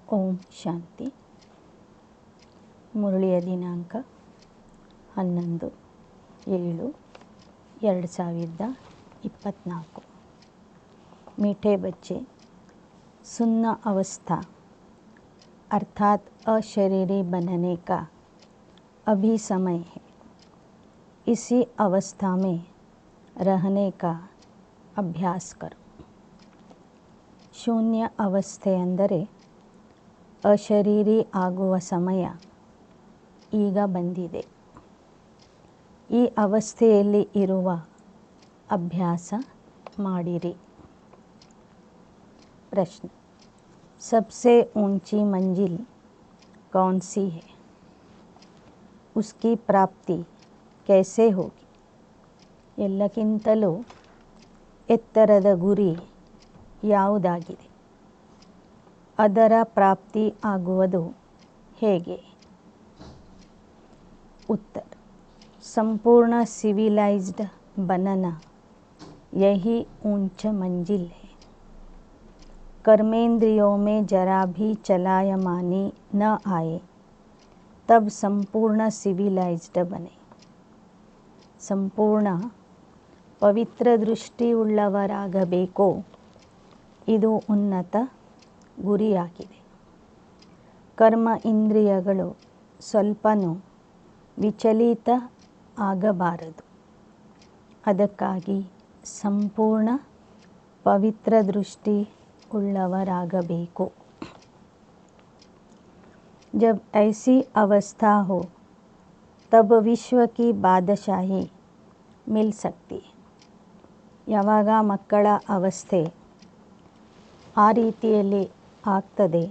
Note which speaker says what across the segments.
Speaker 1: ಓಂ ಶಾಂತಿ. ಮುರಳಿಯ ದಿನಾಂಕ 11/7/2024। मीठे बच्चे, सुन्न अवस्था अर्थात अशरीरी बनने का अभी समय है। इसी अवस्था में रहने का अभ्यास करो। ಶೂನ್ಯ ಅವಸ್ಥೆ ಅಂದರೆ ಅಶರೀರಿ ಆಗುವ ಸಮಯ ಈಗ ಬಂದಿದೆ. ಈ ಅವಸ್ಥೆಯಲ್ಲಿ ಇರುವ ಅಭ್ಯಾಸ ಮಾಡಿರಿ. ಪ್ರಶ್ನೆ: सबसे ऊंची मंजिल कौन सी है? उसकी प्राप्ति कैसे होगी? ಎಲ್ಲಕ್ಕಿಂತಲೂ ಎತ್ತರದ ಗುರಿ ಯಾವುದಾಗಿದೆ? ಅದರ ಪ್ರಾಪ್ತಿ ಆಗುವುದು ಹೇಗೆ? उत्तर: संपूर्ण सिविलाइज्ड बनना यही ऊंच मंजिल है। कर्मेंद्रियों में जरा भी चलायमानी न आए तब संपूर्ण सिविलाइज्ड बने। ಸಂಪೂರ್ಣ ಪವಿತ್ರ ದೃಷ್ಟಿಯುಳ್ಳವರಾಗಬೇಕು. ಇದು ಉನ್ನತ ಗುರಿಯಾಗಿದೆ. ಕರ್ಮ ಇಂದ್ರಿಯಗಳು ಸ್ವಲ್ಪನೂ ವಿಚಲಿತ ಆಗಬಾರದು. ಅದಕ್ಕಾಗಿ ಸಂಪೂರ್ಣ ಪವಿತ್ರ ದೃಷ್ಟಿ ಉಳ್ಳವರಾಗಬೇಕು. जब ऐसी अवस्था हो तब विश्व की बादशाही मिल सकती है। ಯಾವಾಗ ಮಕ್ಕಳ ಅವಸ್ಥೆ ಆ ರೀತಿಯಲ್ಲಿ ಆಗ್ತದೆ,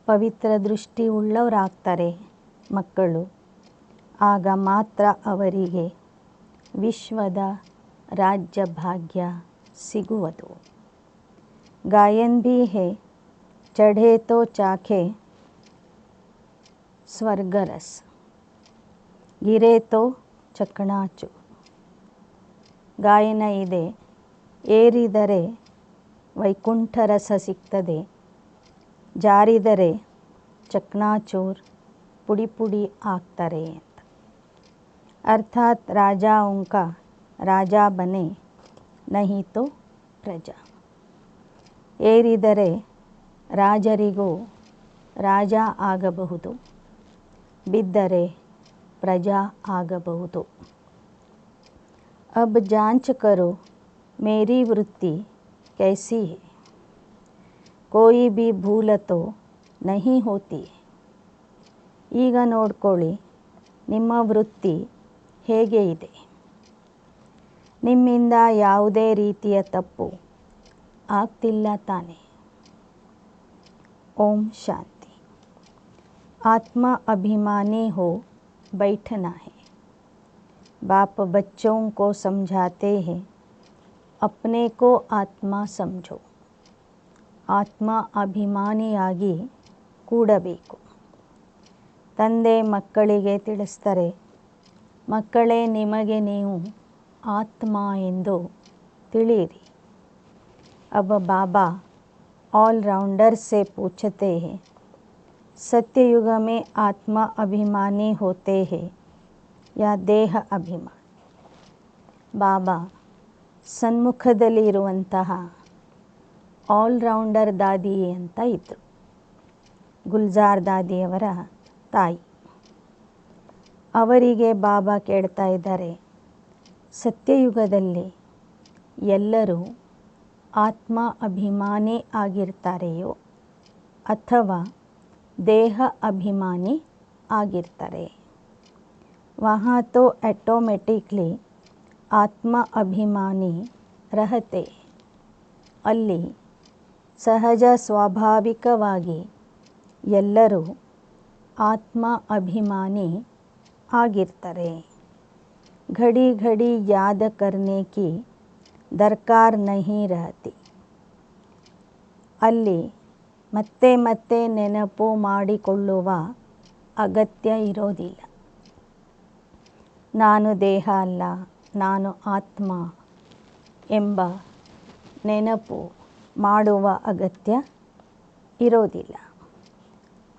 Speaker 1: ಪವಿತ್ರ ದೃಷ್ಟಿ ಉಳ್ಳವರಾಗ್ತಾರೆ ಮಕ್ಕಳು, ಆಗ ಮಾತ್ರ ಅವರಿಗೆ ವಿಶ್ವದ ರಾಜ್ಯ ಭಾಗ್ಯ ಸಿಗುವುದು. ಗಾಯನ್ ಭಿ ಹೇ ಚಢೆ ತೋ ಚಾಖೆ ಸ್ವರ್ಗರಸ್, ಗಿರೆ ತೋ ಚಕಣಾಚು. ಗಾಯನ ಇದೆ, ಏರಿದರೆ ವೈಕುಂಠ ರಸ ಸಿಗ್ತದೆ, ಜಾರಿದರೆ ಚಕ್ನಾಚೂರ್ ಪುಡಿ ಪುಡಿ ಆಗ್ತಾರೆ ಅಂತ. ಅರ್ಥಾತ್ ರಾಜಾ ಉಂಕಾ ರಾಜಾ ಬನೆ ನಹಿ ತೋ ಪ್ರಜಾ. ಏರಿದರೆ ರಾಜರಿಗೂ ರಾಜ ಆಗಬಹುದು, ಬಿದ್ದರೆ ಪ್ರಜಾ ಆಗಬಹುದು. अब जांच करो मेरी वृत्ति कैसी है, कोई भी भूल तो नहीं होती है. ಈಗ ನೋಡ್ಕೊಳ್ಳಿ ನಿಮ್ಮ ವೃತ್ತಿ ಹೇಗೆ ಇದೆ. ನಿಮ್ಮಿಂದ ಯಾವುದೇ ರೀತಿಯ ತಪ್ಪು ಆಗ್ತಿಲ್ಲ ತಾನೆ. ಓಂ ಶಾಂತಿ. आत्मा अभिमानी हो बैठना है। बाप बच्चों को समझाते हैं, अपने को आत्मा समझो. ಆತ್ಮ ಅಭಿಮಾನಿಯಾಗಿ ಕೂಡಬೇಕು. ತಂದೆ ಮಕ್ಕಳಿಗೆ ತಿಳಿಸ್ತಾರೆ, ಮಕ್ಕಳೇ ನಿಮಗೆ ನೀವು ಆತ್ಮ ಎಂದು ತಿಳಿಯಿರಿ. अब बाबा ऑलराउंडर से पूछते हैं, सत्ययुग में आत्मा अभिमानी होते हैं या ದೇಹ ಅಭಿಮಾನಿ? ಬಾಬಾ ಸನ್ಮುಖದಲ್ಲಿರುವಂತಹ ಆಲ್ರೌಂಡರ್ ದಾದಿ ಅಂತ ಇದ್ದರು. ಗುಲ್ಜಾರ್ ದಾದಿಯವರ ತಾಯಿ. ಅವರಿಗೆ ಬಾಬಾ ಕೇಳ್ತಾ ಇದ್ದಾರೆ, ಸತ್ಯಯುಗದಲ್ಲಿ ಎಲ್ಲರೂ ಆತ್ಮ ಅಭಿಮಾನಿ ಆಗಿರ್ತಾರೆಯೋ ಅಥವಾ ದೇಹ ಅಭಿಮಾನಿ ಆಗಿರ್ತಾರೆ? वहाँ तो ऑटोमेटिकली आत्मा अभिमानी रहते. ಅಲ್ಲಿ ಸಹಜ ಸ್ವಾಭಾವಿಕವಾಗಿ ಎಲ್ಲರೂ ಆತ್ಮ ಅಭಿಮಾನಿ ಆಗಿರ್ತಾರೆ. घड़ी घड़ी याद करने की दरकार नहीं रहती. ಅಲ್ಲಿ ಮತ್ತೆ ಮತ್ತೆ ನೆನಪು ಮಾಡಿಕೊಳ್ಳುವ ಅಗತ್ಯ ಇರೋದಿಲ್ಲ. ನಾನು ದೇಹ ಅಲ್ಲ, ನಾನು ಆತ್ಮ ಎಂಬ ನೆನಪು ಮಾಡುವ ಅಗತ್ಯ इरोदिल्ला।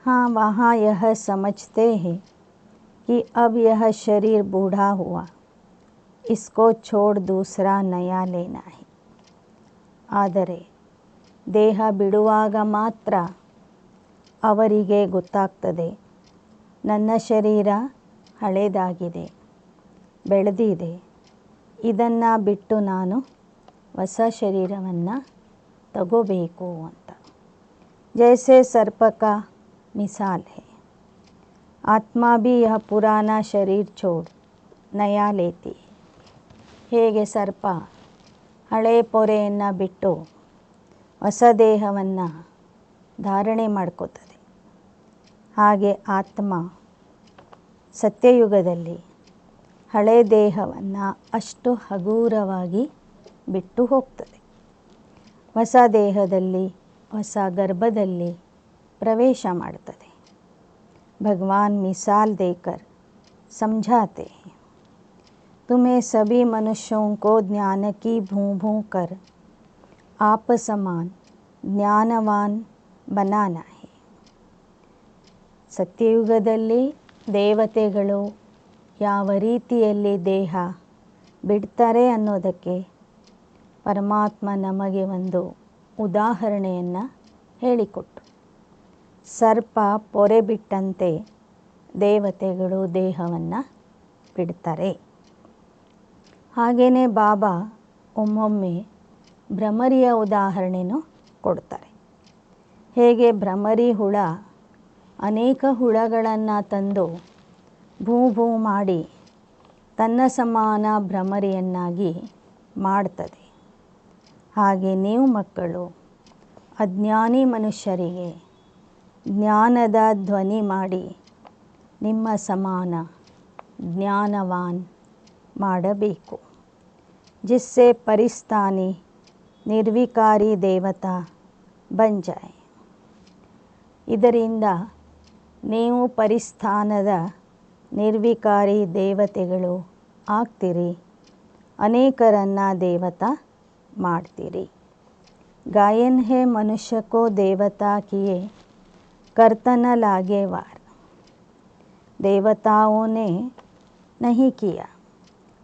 Speaker 1: हाँ, वहाँ यह समझते हैं कि अब यह शरीर बूढ़ा हुआ, इसको छोड़ दूसरा नया लेना है. ಆದರೆ ದೇಹ ಬಿಡುವಾಗ ಮಾತ್ರ ಅವರಿಗೆ ಗೊತ್ತಾಗ್ತದೆ, ನನ್ನ ಶರೀರ ಹಳೆಯದಾಗಿದೆ, ಬೆಳೆದಿದೆ, ಇದನ್ನು ಬಿಟ್ಟು ನಾನು ಹೊಸ ಶರೀರವನ್ನು ತಗೋಬೇಕು ಅಂತ. जैसे सर्प का मिसाल है, आत्मा भी यह पुराना शरीर छोड़ नया लेती है. ಹೇಗೆ ಸರ್ಪ ಹಳೆಯ ಪೊರೆಯನ್ನು ಬಿಟ್ಟು ಹೊಸ ದೇಹವನ್ನು ಧಾರಣೆ ಮಾಡ್ಕೋತದೆ, ಹಾಗೆ ಆತ್ಮ ಸತ್ಯಯುಗದಲ್ಲಿ ಹಳೆಯ ದೇಹವನ್ನು ಅಷ್ಟು ಹಗುರವಾಗಿ ಬಿಟ್ಟು ಹೋಗ್ತದೆ. ಹೊಸ ದೇಹದಲ್ಲಿ ಹೊಸ ಗರ್ಭದಲ್ಲಿ ಪ್ರವೇಶ ಮಾಡ್ತದೆ. ಭಗವಾನ್ मिसाल देकर समझाते हैं, तुम्हें सभी मनुष्यों को ज्ञान की भूं-भूं कर आप समान ज्ञानवान बनाना है. ಸತ್ಯಯುಗದಲ್ಲಿ ದೇವತೆಗಳು ಯಾವ ರೀತಿಯಲ್ಲಿ ದೇಹ ಬಿಡ್ತಾರೆ ಅನ್ನೋದಕ್ಕೆ ಪರಮಾತ್ಮ ನಮಗೆ ಒಂದು ಉದಾಹರಣೆಯನ್ನು ಹೇಳಿಕೊಟ್ಟರು. ಸರ್ಪ ಪೊರೆ ಬಿಟ್ಟಂತೆ ದೇವತೆಗಳು ದೇಹವನ್ನು ಬಿಡ್ತಾರೆ. ಹಾಗೆಯೇ ಬಾಬಾ ಒಮ್ಮೊಮ್ಮೆ ಭ್ರಮರಿಯ ಉದಾಹರಣೆನೂ ಕೊಡ್ತಾರೆ. ಹೇಗೆ ಭ್ರಮರಿ ಹುಳ ಅನೇಕ ಹುಳಗಳನ್ನು ತಂದು ಭೂ ಭೂ ಮಾಡಿ ತನ್ನ ಸಮಾನ ಭ್ರಮರಿಯನ್ನಾಗಿ ಮಾಡ್ತದೆ, ಹಾಗೆ ನೀವು ಮಕ್ಕಳು ಅಜ್ಞಾನಿ ಮನುಷ್ಯರಿಗೆ ಜ್ಞಾನದ ಧ್ವನಿ ಮಾಡಿ ನಿಮ್ಮ ಸಮಾನ ಜ್ಞಾನವಾನ್ ಮಾಡಬೇಕು. जिससे परिस्थानी ನಿರ್ವಿಕಾರಿ ದೇವತಾ ಬನ್ ಜಾಯೆ. ಇದರಿಂದ ನೀವು ಪರಿಸ್ಥಾನದ ನಿರ್ವಿಕಾರಿ ದೇವತೆಗಳು ಆಗ್ತೀರಿ, ಅನೇಕರನ್ನು ದೇವತಾ ಮಾಡ್ತೀರಿ. गायन है मनुष्य को देवता किए कर्तन लागे वार. देवताओं ने नहीं किया,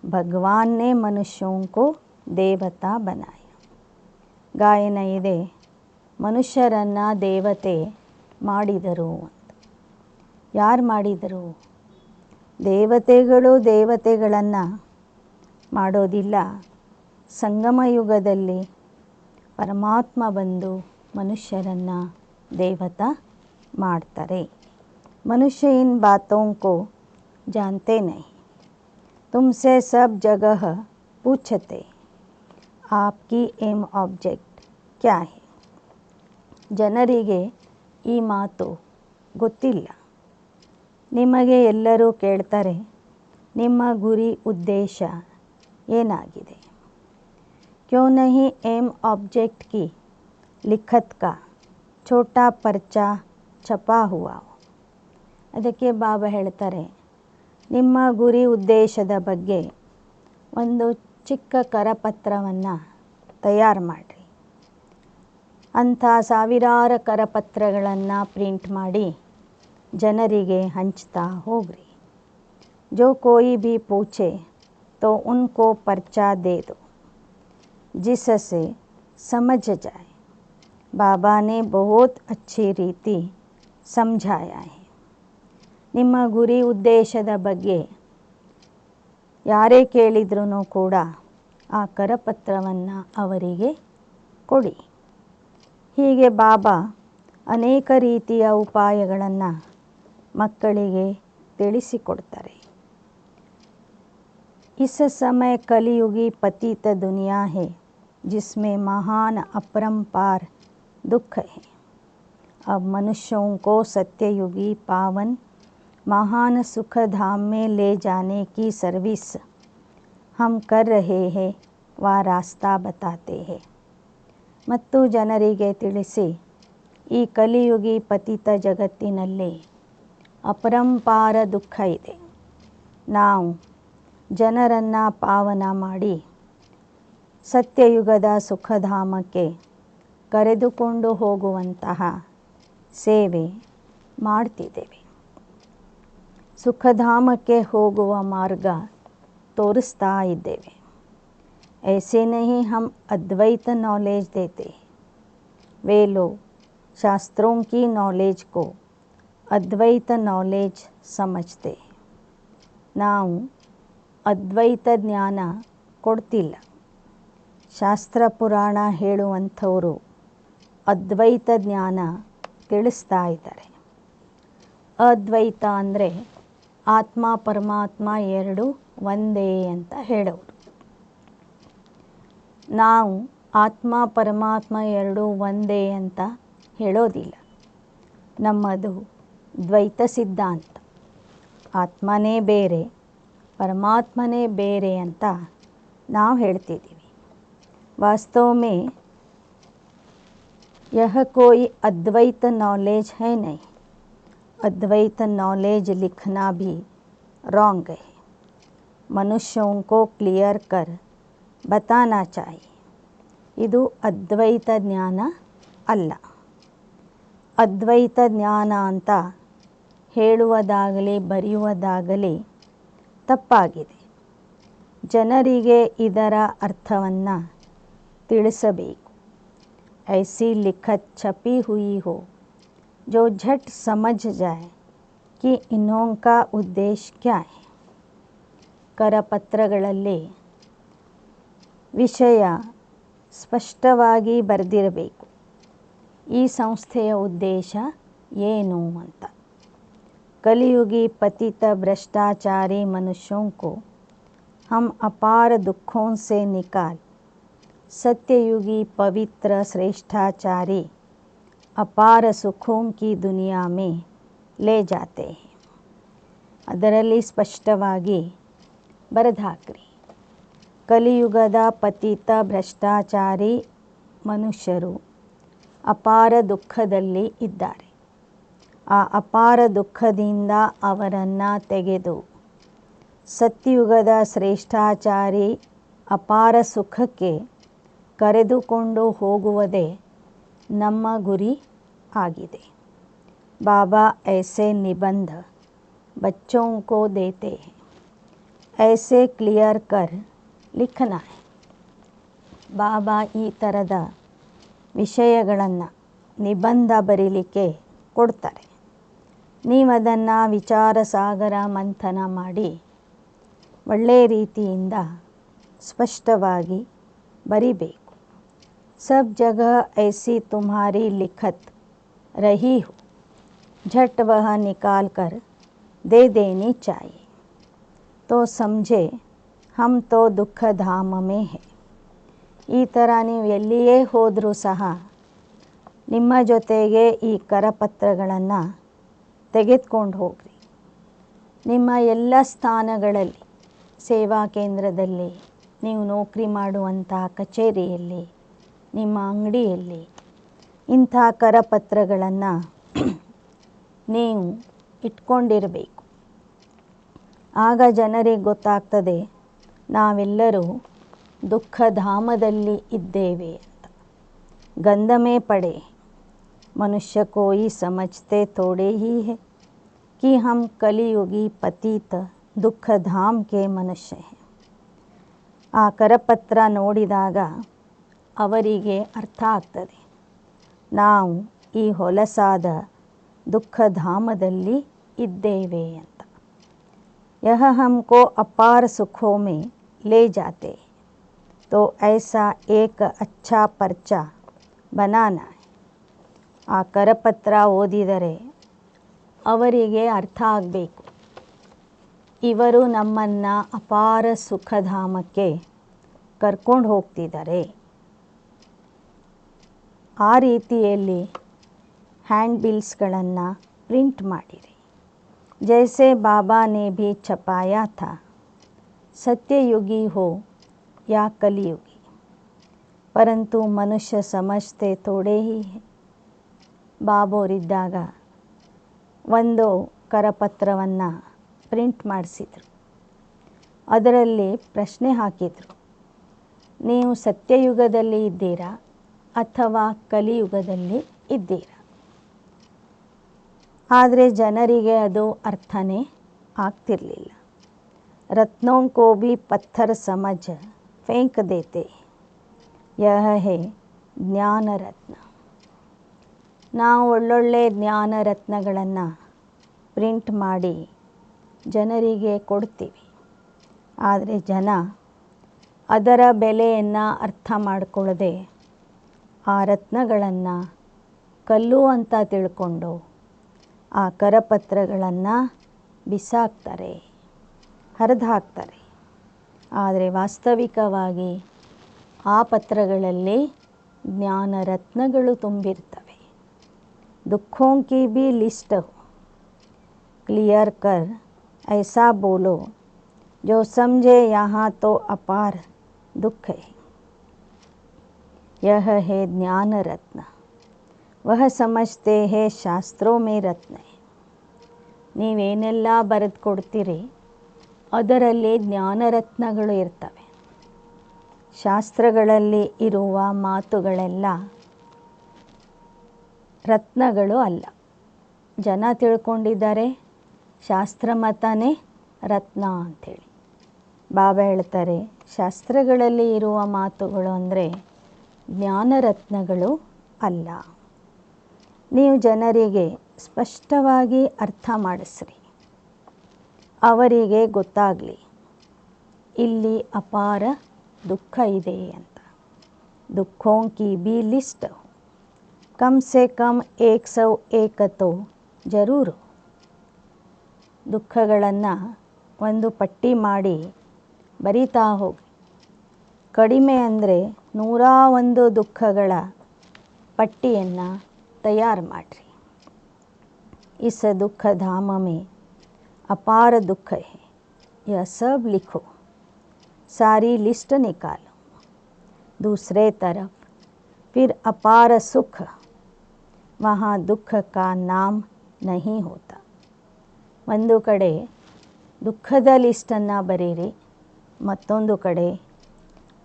Speaker 1: भगवान ने मनुष्यों को देवता बनाया. ಗಾಯನ ಇದೆ, ಮನುಷ್ಯರನ್ನು ದೇವತೆ ಮಾಡಿದರು ಅಂತ. ಯಾರು ಮಾಡಿದರು? ದೇವತೆಗಳು ದೇವತೆಗಳನ್ನು ಮಾಡೋದಿಲ್ಲ. ಸಂಗಮ ಯುಗದಲ್ಲಿ ಪರಮಾತ್ಮ ಬಂದು ಮನುಷ್ಯರನ್ನು ದೇವತಾ ಮಾಡ್ತಾರೆ. ಮನುಷ್ಯ ಇನ್ ಬಾತೋं को जानते नहीं, तुमसे सब जगह पूछते आपकी एम ऑब्जेक्ट क्या है. ಜನರಿಗೆ ಈ ಮಾತು ಗೊತ್ತಿಲ್ಲ. ನಿಮಗೆ ಎಲ್ಲರೂ ಕೇಳ್ತಾರೆ, ನಿಮ್ಮ ಗುರಿ ಉದ್ದೇಶ ಏನಾಗಿದೆ. क्यों नहीं एम ऑब्जेक्ट की लिखत का छोटा पर्चा छपा हुआ हो. ಅದಕ್ಕೆ ಬಾಬಾ ಹೇಳ್ತಾರೆ, ನಿಮ್ಮ ಗುರಿ ಉದ್ದೇಶದ ಬಗ್ಗೆ ಒಂದು ಚಿಕ್ಕ ಕರಪತ್ರವನ್ನು ತಯಾರು ಮಾಡಿರಿ. ಅಂಥ ಸಾವಿರಾರು ಕರಪತ್ರಗಳನ್ನು ಪ್ರಿಂಟ್ ಮಾಡಿ ಜನರಿಗೆ ಹಂಚ್ತಾ ಹೋಗ್ರಿ. जो कोई भी पूछे तो उनको पर्चा दे दो जिससे समझ जाए. बाबा ने बहुत अच्छी ರೀತಿ समझाया है. ನಿಮ್ಮ ಗುರಿ ಉದ್ದೇಶದ ಬಗ್ಗೆ ಯಾರೇ ಕೇಳಿದ್ರೂ ಕೂಡ ಆ ಕರಪತ್ರವನ್ನು ಅವರಿಗೆ ಕೊಡಿ. ಹೀಗೆ ಬಾಬಾ ಅನೇಕ ರೀತಿಯ ಉಪಾಯಗಳನ್ನು ಮಕ್ಕಳಿಗೆ ತಿಳಿಸಿಕೊಡ್ತಾರೆ. इस समय कलियुगी पतित दुनिया है जिसमें महान अपरंपार दुख है. अब मनुष्यों को सत्ययुगी पावन महान सुख धाम में ले जाने की सर्विस हम कर रहे हैं, वह रास्ता बताते हैं. ಮತ್ತು ಜನರಿಗೆ ತಿಳಿಸಿ, ಈ ಕಲಿಯುಗಿ ಪತಿತ ಜಗತ್ತಿನಲ್ಲಿ ಅಪರಂಪಾರ ದುಃಖ ಇದೆ. ನಾವು ಜನರನ್ನು ಪಾವನ ಮಾಡಿ ಸತ್ಯಯುಗದ ಸುಖಧಾಮಕ್ಕೆ ಕರೆದುಕೊಂಡು ಹೋಗುವಂತಹ ಸೇವೆ ಮಾಡ್ತಿದ್ದೇವೆ. ಸುಖಧಾಮಕ್ಕೆ ಹೋಗುವ ಮಾರ್ಗ ತೋರಿಸ್ತಾ ಇದ್ದೇವೆ. ऐसे नहीं हम अद्वैत नॉलेज देते. वे लोग शास्त्रों की नॉलेज को अद्वैत नॉलेज समझते. ನಾವು ಅದ್ವೈತ ಜ್ಞಾನ ಕೊಡ್ತಿಲ್ಲ. ಶಾಸ್ತ್ರ ಪುರಾಣ ಹೇಳುವಂಥವರು ಅದ್ವೈತ ಜ್ಞಾನ ತಿಳಿಸ್ತಾ ಇದ್ದಾರೆ. ಅದ್ವೈತ ಅಂದರೆ ಆತ್ಮ ಪರಮಾತ್ಮ ಎರಡು ಒಂದೇ ಅಂತ ಹೇಳೋರು. ನಾವು ಆತ್ಮ ಪರಮಾತ್ಮ ಎರಡು ಒಂದೇ ಅಂತ ಹೇಳೋದಿಲ್ಲ. ನಮ್ಮದು ದ್ವೈತ ಸಿದ್ಧಾಂತ. ಆತ್ಮನೇ ಬೇರೆ ಪರಮಾತ್ಮನೇ ಬೇರೆ ಅಂತ ನಾವು ಹೇಳ್ತಿದ್ದೀವಿ. वास्तव में यह कोई अद्वैत नॉलेज है नहीं. अद्वैत नॉलेज लिखना भी रॉन्ग है. मनुष्यों को क्लियर कर बताना चाहिए. ಇದು ಅದ್ವೈತ ಜ್ಞಾನ ಅಲ್ಲ. ಅದ್ವೈತ ಜ್ಞಾನ ಅಂತ ಹೇಳುವುದಾಗಲಿ ಬರೆಯುವುದಾಗಲಿ ತಪ್ಪಾಗಿದೆ. ಜನರಿಗೆ ಇದರ ಅರ್ಥವನ್ನು ತಿಳಿಸಬೇಕು. ऐसी लिखत छपी हुई हो जो झट समझ जाए कि इनका उद्देश्य क्या है. ಕರಪತ್ರಗಳಲ್ಲಿ ವಿಷಯ ಸ್ಪಷ್ಟವಾಗಿ ಬರೆದಿರಬೇಕು. ಈ ಸಂಸ್ಥೆಯ ಉದ್ದೇಶ ಏನು ಅಂತ. कलियुगी पतित भ्रष्टाचारी मनुष्यों को हम अपार दुखों से निकाल सत्ययुगी पवित्र श्रेष्ठाचारी अपार सुखों की दुनिया में ले जाते हैं. ಅದರಲ್ಲಿ ಸ್ಪಷ್ಟವಾಗಿ ಬರೆದು ಹಾಕ್ರಿ. ಕಲಿಯುಗದ ಪತಿತ ಭ್ರಷ್ಟಾಚಾರಿ ಮನುಷ್ಯರು ಅಪಾರ ದುಃಖದಲ್ಲಿ ಇದ್ದಾರೆ. ಆ ಅಪಾರ ದುಃಖದಿಂದ ಅವರನ್ನು ತೆಗೆದು ಸತ್ಯಯುಗದ ಶ್ರೇಷ್ಠಾಚಾರಿ ಅಪಾರ ಸುಖಕ್ಕೆ ಕರೆದುಕೊಂಡು ಹೋಗುವುದೇ ನಮ್ಮ ಗುರಿ ಆಗಿದೆ. ಬಾಬಾ ऐसे निबंध बच्चों को देते हैं. ऐसे क्लियर कर लिखना है. ಬಾಬಾ ಈ ಥರದ ವಿಷಯಗಳನ್ನು ನಿಬಂಧ ಬರೀಲಿಕ್ಕೆ ಕೊಡ್ತಾರೆ. ನೀವು ಅದನ್ನು ವಿಚಾರ ಸಾಗರ ಮಂಥನ ಮಾಡಿ ಒಳ್ಳೆಯ ರೀತಿಯಿಂದ ಸ್ಪಷ್ಟವಾಗಿ ಬರಿಬೇಕು. सब जगह ऐसी तुम्हारी लिखत रही हो झट वह निकाल कर दे देनी चाहिए तो समझे हम तो दुख धाम में है. ಈ ಥರ ನೀವು ಎಲ್ಲಿಯೇ ಹೋದರೂ ಸಹ ನಿಮ್ಮ ಜೊತೆಗೆ ಈ ಕರಪತ್ರಗಳನ್ನು ತೆಗೆದುಕೊಂಡು ಹೋಗ್ರಿ. ನಿಮ್ಮ ಎಲ್ಲ ಸ್ಥಾನಗಳಲ್ಲಿ, ಸೇವಾ ಕೇಂದ್ರದಲ್ಲಿ, ನೀವು ನೌಕರಿ ಮಾಡುವಂಥ ಕಚೇರಿಯಲ್ಲಿ, ನಿಮ್ಮ ಅಂಗಡಿಯಲ್ಲಿ ಇಂಥ ಕರಪತ್ರಗಳನ್ನು ನೀವು ಇಟ್ಕೊಂಡಿರಬೇಕು. ಆಗ ಜನರಿಗೆ ಗೊತ್ತಾಗ್ತದೆ ನಾವೆಲ್ಲರೂ ದುಃಖಧಾಮದಲ್ಲಿ ಇದ್ದೇವೆ ಅಂತ. ಗಂಧಮೇ ಪಡೆ मनुष्य कोई समझते थोड़े ही है कि हम कलियुगी पतित दुख धाम के मनुष्य हैं. ಆ ಕರಪತ್ರ ನೋಡಿದಾಗ ಅವರಿಗೆ ಅರ್ಥ ಆಗ್ತದೆ ನಾವು ಈ ಹೊಲಸಾದ ದುಃಖಧಾಮದಲ್ಲಿ ಇದ್ದೇವೆ ಅಂತ. यह हमको अपार सुखों में ले जाते तो ऐसा एक अच्छा पर्चा बनाना है. ಆ ಕರಪತ್ರ ಓದಿದರೆ ಅವರಿಗೆ ಅರ್ಥ ಆಗಬೇಕು ಇವರು ನಮ್ಮನ್ನು ಅಪಾರ ಸುಖಧಾಮಕ್ಕೆ ಕರ್ಕೊಂಡು ಹೋಗ್ತಿದ್ದಾರೆ. ಆ ರೀತಿಯಲ್ಲಿ ಹ್ಯಾಂಡ್ ಬಿಲ್ಸ್ಗಳನ್ನು ಪ್ರಿಂಟ್ ಮಾಡಿರಿ. जैसे बाबा ने भी छपाया था सत्ययुगी हो या कलियुगी परंतु मनुष्य समझते थोड़े ही है. ಬಾಬೋರಿದ್ದಾಗ ಒಂದು ಕರಪತ್ರವನ್ನು ಪ್ರಿಂಟ್ ಮಾಡಿಸಿದರು. ಅದರಲ್ಲಿ ಪ್ರಶ್ನೆ ಹಾಕಿದರು, ನೀವು ಸತ್ಯಯುಗದಲ್ಲಿ ಇದ್ದೀರಾ ಅಥವಾ ಕಲಿಯುಗದಲ್ಲಿ ಇದ್ದೀರಾ? ಆದರೆ ಜನರಿಗೆ ಅದು ಅರ್ಥನೇ ಆಗ್ತಿರಲಿಲ್ಲ. ರತ್ನೋं को भी पत्थर समझ फेंक देते, यह है ಜ್ಞಾನ ರತ್ನ. ನಾವು ಒಳ್ಳೊಳ್ಳೆ ಜ್ಞಾನ ರತ್ನಗಳನ್ನು ಪ್ರಿಂಟ್ ಮಾಡಿ ಜನರಿಗೆ ಕೊಡ್ತೀವಿ. ಆದರೆ ಜನ ಅದರ ಬೆಲೆಯನ್ನು ಅರ್ಥ ಮಾಡಿಕೊಳ್ಳದೆ ಆ ರತ್ನಗಳನ್ನು ಕಲ್ಲು ಅಂತ ತಿಳ್ಕೊಂಡು ಆ ಕರಪತ್ರಗಳನ್ನು ಬಿಸಾಕ್ತಾರೆ, ಹರಿದು ಹಾಕ್ತಾರೆ. ಆದರೆ ವಾಸ್ತವಿಕವಾಗಿ ಆ ಪತ್ರಗಳಲ್ಲಿ ಜ್ಞಾನ ರತ್ನಗಳು ತುಂಬಿರ್ತವೆ. ದುಃಖೋं की भी लिस्ट क्लियर कर ऐसा बोलो जो समझे यहाँ तो अपार दुख है, यह है ज्ञान रत्न, वह समझते हैं शास्त्रों में रत्न है. ನೀವೇನೆಲ್ಲ ಬರೆದು ಕೊಡ್ತೀರಿ ಅದರಲ್ಲಿ ಜ್ಞಾನರತ್ನಗಳು ಇರ್ತವೆ. ಶಾಸ್ತ್ರಗಳಲ್ಲಿ ಇರುವ ಮಾತುಗಳೆಲ್ಲ ರತ್ನಗಳು ಅಲ್ಲ. ಜನ ತಿಳ್ಕೊಂಡಿದ್ದಾರೆ ಶಾಸ್ತ್ರಮತನೇ ರತ್ನ ಅಂಥೇಳಿ. ಬಾಬಾ ಹೇಳ್ತಾರೆ ಶಾಸ್ತ್ರಗಳಲ್ಲಿ ಇರುವ ಮಾತುಗಳು ಅಂದರೆ ಜ್ಞಾನರತ್ನಗಳು ಅಲ್ಲ. ನೀವು ಜನರಿಗೆ ಸ್ಪಷ್ಟವಾಗಿ ಅರ್ಥ ಮಾಡಿಸ್ರಿ, ಅವರಿಗೆ ಗೊತ್ತಾಗಲಿ ಇಲ್ಲಿ ಅಪಾರ ದುಃಖ ಇದೆ ಅಂತ. ದುಃಖೋं की भी लिस्ट कम से कम 101 तो जरूर. ದುಃಖಗಳನ್ನು ಒಂದು ಪಟ್ಟಿ ಮಾಡಿ ಬರಿತಾ ಹೋಗಿ. ಕಡಿಮೆ ಅಂದರೆ 101 ದುಃಖಗಳ ಪಟ್ಟಿಯನ್ನು ತಯಾರು ಮಾಡಿರಿ. इस दुख धाम में अपार दुख है, यह सब लिखो, सारी लिस्ट निकालो. दूसरे तरफ फिर अपार सुख, वहाँ दुख का नाम नहीं होता. ಒಂದು ಕಡೆ ದುಃಖದ ಲಿಸ್ಟನ್ನು ಬರೀರಿ, ಮತ್ತೊಂದು ಕಡೆ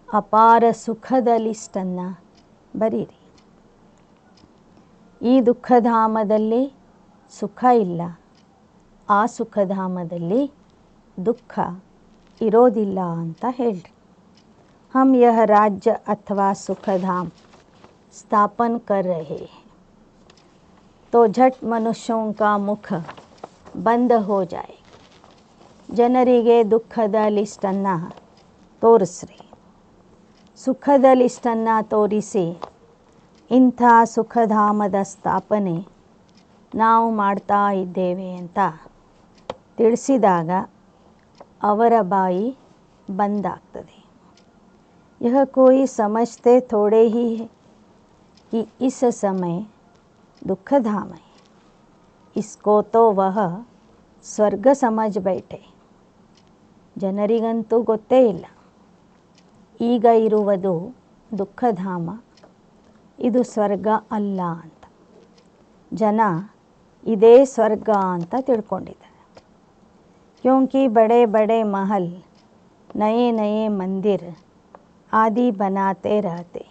Speaker 1: ಅಪಾರ ಸುಖದ ಲಿಸ್ಟನ್ನು ಬರೀರಿ. ಈ ದುಃಖಧಾಮದಲ್ಲಿ ಸುಖ ಇಲ್ಲ, ಆ ಸುಖಧಾಮದಲ್ಲಿ ದುಃಖ ಇರೋದಿಲ್ಲ ಅಂತ ಹೇಳ್ರಿ. हम यह राज्य अथवा सुखधाम स्थापन कर रहे हैं तो झट मनुष्यों का मुख बंद हो जाए. ಜನರಿಗೆ ದುಃಖದ ಲಿಸ್ಟನ್ನು ತೋರಿಸ್ರಿ, ಸುಖದ ಲಿಸ್ಟನ್ನು ತೋರಿಸಿ ಇಂಥ ಸುಖಧಾಮದ ಸ್ಥಾಪನೆ ನಾವು ಮಾಡ್ತಾ ಇದ್ದೇವೆ ಅಂತ ತಿಳಿಸಿದಾಗ ಅವರ ಬಾಯಿ ಬಂದಾಗ್ತದೆ. यह कोई समझते थोड़े ही है कि इस समय दुखधाम है, इसको तो वह ಸ್ವರ್ಗ ಸಮझ बैठे. ಜನರಿಗಂತೂ ಗೊತ್ತೇ ಇಲ್ಲ ಈಗ ಇರುವುದು ದುಃಖಧಾಮ, ಇದು ಸ್ವರ್ಗ ಅಲ್ಲ ಅಂತ. ಜನ ಇದೇ ಸ್ವರ್ಗ ಅಂತ ತಿಳ್ಕೊಂಡಿದ್ದಾರೆ. क्योंकि बड़े बड़े महल नए नए मंदिर आदि बनाते रहते,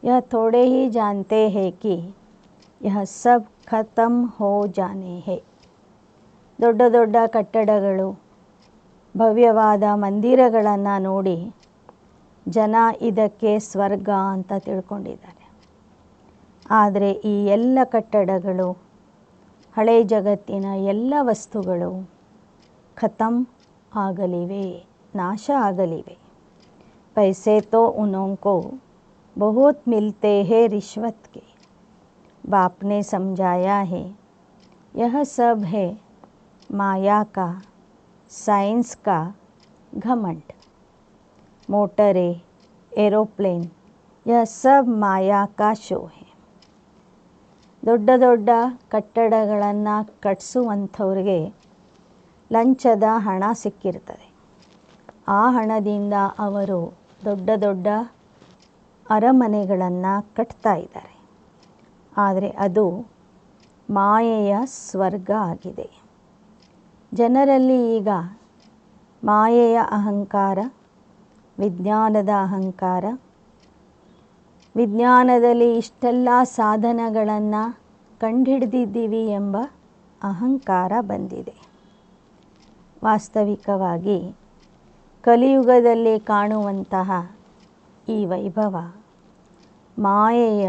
Speaker 1: यह थोड़े ही जानते हैं कि यह सब खत्म हो जाने है. ದೊಡ್ಡ ದೊಡ್ಡ ಕಟ್ಟಡಗಳು, ಭವ್ಯವಾದ ಮಂದಿರಗಳನ್ನು ನೋಡಿ ಜನ ಇದಕ್ಕೆ ಸ್ವರ್ಗ ಅಂತ ತಿಳ್ಕೊಂಡಿದ್ದಾರೆ. ಆದರೆ ಈ ಎಲ್ಲ ಕಟ್ಟಡಗಳು, ಹಳೆ ಜಗತ್ತಿನ ಎಲ್ಲ ವಸ್ತುಗಳು ಖತಮ್ ಆಗಲಿವೆ, ನಾಶ ಆಗಲಿವೆ. पैसे तो उन्हों को बहुत मिलते हैं रिश्वत के. बाप ने समझाया है यह सब है माया का, साइंस का घमंड. मोटरें, एरोप्लेन, यह सब माया का शो है. ದೊಡ್ಡ ದೊಡ್ಡ ಕಟ್ಟಡಗಳನ್ನು ಕಟ್ಟಿಸುವಂಥವ್ರಿಗೆ ಲಂಚದ ಹಣ ಸಿಕ್ಕಿರ್ತದೆ. ಆ ಹಣದಿಂದ ಅವರು ದೊಡ್ಡ ದೊಡ್ಡ ಅರಮನೆಗಳನ್ನು ಕಟ್ತಾ ಇದ್ದಾರೆ. ಆದರೆ ಅದು ಮಾಯೆಯ ಸ್ವರ್ಗ ಆಗಿದೆ. ಜನರಲ್ಲಿ ಈಗ ಮಾಯೆಯ ಅಹಂಕಾರ, ವಿಜ್ಞಾನದ ಅಹಂಕಾರ, ವಿಜ್ಞಾನದಲ್ಲಿ ಇಷ್ಟೆಲ್ಲ ಸಾಧನಗಳನ್ನು ಕಂಡುಹಿಡಿದಿದ್ದೀವಿ ಎಂಬ ಅಹಂಕಾರ ಬಂದಿದೆ. ವಾಸ್ತವಿಕವಾಗಿ ಕಲಿಯುಗದಲ್ಲಿ ಕಾಣುವಂತಹ ಈ ವೈಭವ ಮಾಯೆಯ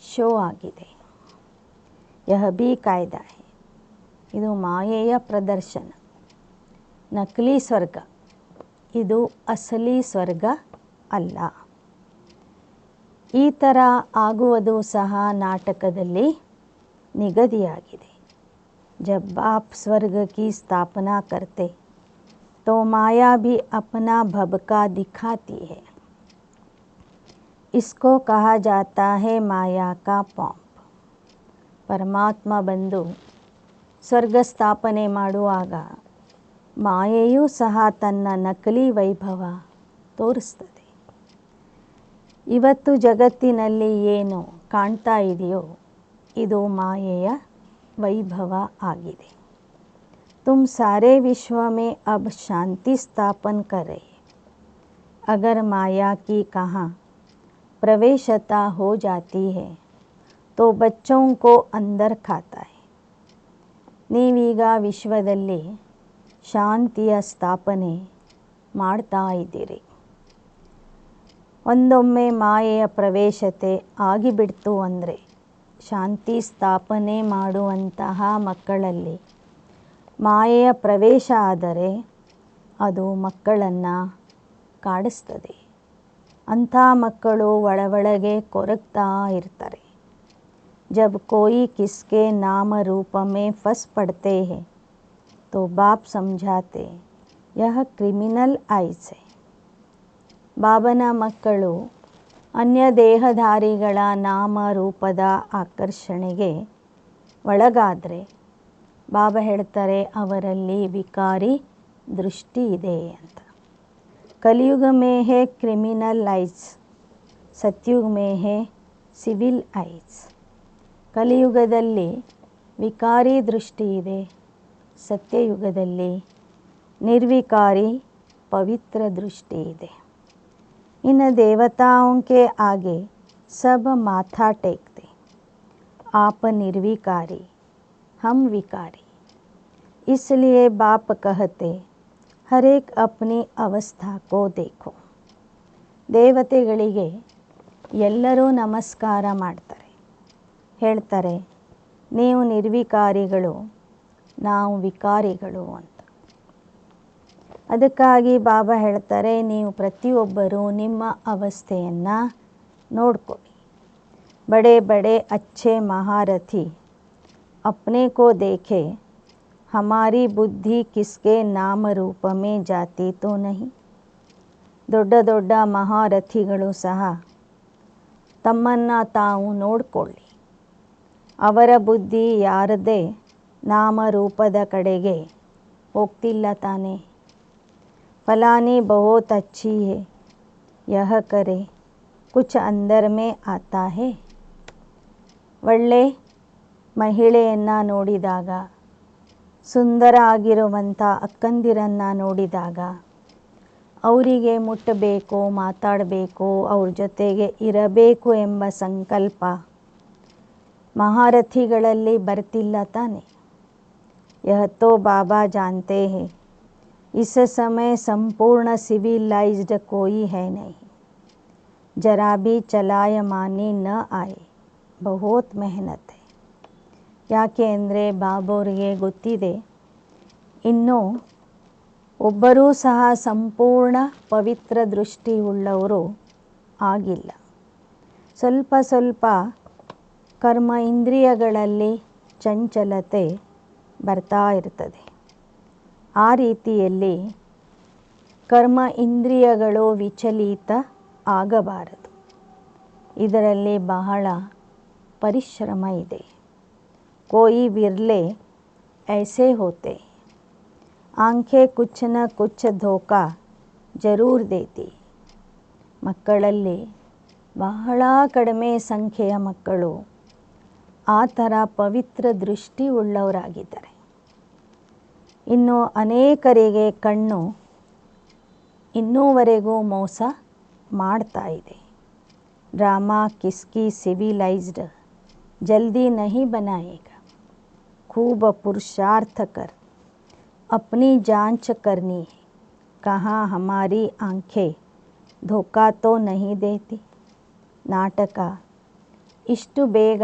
Speaker 1: ಶೋ ಆಗಿದೆ. ಯಹ ಬಿ ಕಾಯ್ದಾ ಹೈ, ಇದು ಮಾಯೆಯ ಪ್ರದರ್ಶನ. ನಕಲಿ ಸ್ವರ್ಗ, ಇದು ಅಸಲಿ ಸ್ವರ್ಗ ಅಲ್ಲ. ಈ ಥರ ಆಗುವುದು ಸಹ ನಾಟಕದಲ್ಲಿ ನಿಗದಿಯಾಗಿದೆ. ಜಬ್ ಬಾಪ್ ಸ್ವರ್ಗ ಕಿ ಸ್ಥಾಪನಾ ಕರ್ತೆ तो माया भी अपना भबका दिखाती है. इसको कहा जाता है माया का पॉम्प. ಪರಮಾತ್ಮ ಬಂದು ಸ್ವರ್ಗ ಸ್ಥಾಪನೆ ಮಾಡುವಾಗ ಮಾಯೆಯೂ ಸಹ ತನ್ನ ನಕಲಿ ವೈಭವ ತೋರಿಸ್ತದೆ. ಇವತ್ತು ಜಗತ್ತಿನಲ್ಲಿ ಏನು ಕಾಣ್ತಾ ಇದೆಯೋ ಇದು ಮಾಯೆಯ ವೈಭವ ಆಗಿದೆ. तुम सारे विश्व में अब शांति स्थापन कर रहे. अगर माया की कहाँ प्रवेशता हो जाती है तो बच्चों को अंदर खाता है. ನೀವೀಗ ವಿಶ್ವದಲ್ಲಿ ಶಾಂತಿಯ ಸ್ಥಾಪನೆ ಮಾಡ್ತಾ ಇದ್ದೀರಿ. ಒಂದೊಮ್ಮೆ ಮಾಯೆಯ ಪ್ರವೇಶತೆ ಆಗಿಬಿಡ್ತು ಅಂದರೆ ಶಾಂತಿ ಸ್ಥಾಪನೆ ಮಾಡುವಂತಹ ಮಕ್ಕಳಲ್ಲಿ ಮಾಯೆಯ ಪ್ರವೇಶ ಆದರೆ ಅದು ಮಕ್ಕಳನ್ನು ಕಾಡಿಸ್ತದೆ. ಅಂಥ ಮಕ್ಕಳು ಒಳಗೆ ಕೊರಗ್ತಾ ಇರ್ತಾರೆ. जब कोई किसके नाम रूप में फंस पड़ते हैं तो बाप समझाते यह क्रिमिनल आइज है. ಬಾಬನ ಮಕ್ಕಳು ಅನ್ಯ ದೇಹಧಾರಿಗಳ ನಾಮ ರೂಪದ ಆಕರ್ಷಣೆಗೆ ಒಳಗಾದರೆ ಬಾಬಾ ಹೇಳ್ತಾರೆ ಅವರಲ್ಲಿ ವಿಕಾರಿ ದೃಷ್ಟಿ ಇದೆ ಅಂತ. ಕಲಿಯುಗ ಮೇ ಹೇ ಕ್ರಿಮಿನಲ್ ಐಸ್, ಸತ್ಯುಗ ಮೇ ಹೇ ಸಿವಿಲ್ ಐಸ್. ಕಲಿಯುಗದಲ್ಲಿ ವಿಕಾರಿ ದೃಷ್ಟಿ ಇದೆ, ಸತ್ಯಯುಗದಲ್ಲಿ ನಿರ್ವಿಕಾರಿ ಪವಿತ್ರ ದೃಷ್ಟಿ ಇದೆ. इन देवताओं के आगे सब माथा टेकते. आप निर्विकारी, हम विकारी. इसलिए बाप कहते हर एक अपनी अवस्था को देखो. ದೇವತೆಗಳಿಗೆ ಎಲ್ಲರೂ ನಮಸ್ಕಾರ ಮಾಡ್ತಾರೆ, ಹೇಳ್ತಾರೆ ನೀವು ನಿರ್ವಿಕಾರಿಗಳು, ನಾವು ವಿಕಾರಿಗಳು ಅಂತ. ಅದಕ್ಕಾಗಿ ಬಾಬಾ ಹೇಳ್ತಾರೆ ನೀವು ಪ್ರತಿಯೊಬ್ಬರೂ ನಿಮ್ಮ ಅವಸ್ಥೆಯನ್ನು ನೋಡ್ಕೊಳ್ಳಿ. ಬಡೆ ಬಡೆ ಅಚ್ಚೆ ಮಹಾರಥಿ अपने को देखे, हमारी बुद्धि किसके नाम रूप में जाती तो नहीं. ದೊಡ್ಡ ದೊಡ್ಡ ಮಹಾರಥಿಗಳು ಸಹ ತಮ್ಮನ್ನು ತಾವು ನೋಡಿಕೊಳ್ಳಿ. ಅವರ ಬುದ್ಧಿ ಯಾರದೇ ನಾಮರೂಪದ ಕಡೆಗೆ ಹೋಗ್ತಿಲ್ಲ ತಾನೆ. फलानी बहुत अच्छी है, यह करे कुछ अंदर में आता है. ಒಳ್ಳೆ ಮಹಿಳೆಯನ್ನು ನೋಡಿದಾಗ, ಸುಂದರ ಆಗಿರುವಂಥ ಅಕ್ಕಂದಿರನ್ನು ನೋಡಿದಾಗ ಅವರಿಗೆ ಮುಟ್ಟಬೇಕು, ಮಾತಾಡಬೇಕು, ಅವ್ರ ಜೊತೆಗೆ ಇರಬೇಕು ಎಂಬ ಸಂಕಲ್ಪ ಮಹಾರಥಿಗಳಲ್ಲಿ ಬರ್ತಿಲ್ಲ ತಾನೆ. ಯಹ ತೋ ಬಾಬಾ ಜಾನ್ತೆ ಹೇ इस समय संपूर्ण सिविलाइज्ड कोई है नहीं. जरा भी चलायमानी न आए, बहुत मेहनत है. ಯಾಕೆ ಅಂದರೆ ಬಾಬೋರಿಗೆ ಗೊತ್ತಿದೆ ಇನ್ನೂ ಒಬ್ಬರೂ ಸಹ ಸಂಪೂರ್ಣ ಪವಿತ್ರ ದೃಷ್ಟಿ ಉಳ್ಳವರು ಆಗಿಲ್ಲ. ಸ್ವಲ್ಪ ಸ್ವಲ್ಪ ಕರ್ಮ ಇಂದ್ರಿಯಗಳಲ್ಲಿ ಚಂಚಲತೆ ಬರ್ತಾ ಇರ್ತದೆ. ಆ ರೀತಿಯಲ್ಲಿ ಕರ್ಮ ಇಂದ್ರಿಯಗಳು ವಿಚಲಿತ ಆಗಬಾರದು. ಇದರಲ್ಲಿ ಬಹಳ ಪರಿಶ್ರಮ ಇದೆ. कोई विरले ऐसे होते, आंखें कुछ न कुछ धोखा जरूर देती. ಮಕ್ಕಳಲ್ಲಿ ಬಹಳ ಕಡಿಮೆ ಸಂಖ್ಯೆಯ ಮಕ್ಕಳು ಆ ಥರ ಪವಿತ್ರ ದೃಷ್ಟಿ ಉಳ್ಳವರಾಗಿದ್ದಾರೆ. ಇನ್ನು ಅನೇಕರಿಗೆ ಕಣ್ಣು ಇನ್ನೂವರೆಗೂ ಮೋಸ ಮಾಡ್ತಾ ಇದೆ. ಡ್ರಾಮಾ ಕಿಸ್ಕಿ ಸಿವಿಲೈಜ್ಡ್ ಜಲ್ದಿ नहीं बनाएगा, खूब पुरुषार्थ कर, अपनी जांच करनी है, कहाँ हमारी आंखें धोखा तो नहीं देती. ನಾಟಕ ಇಷ್ಟು ಬೇಗ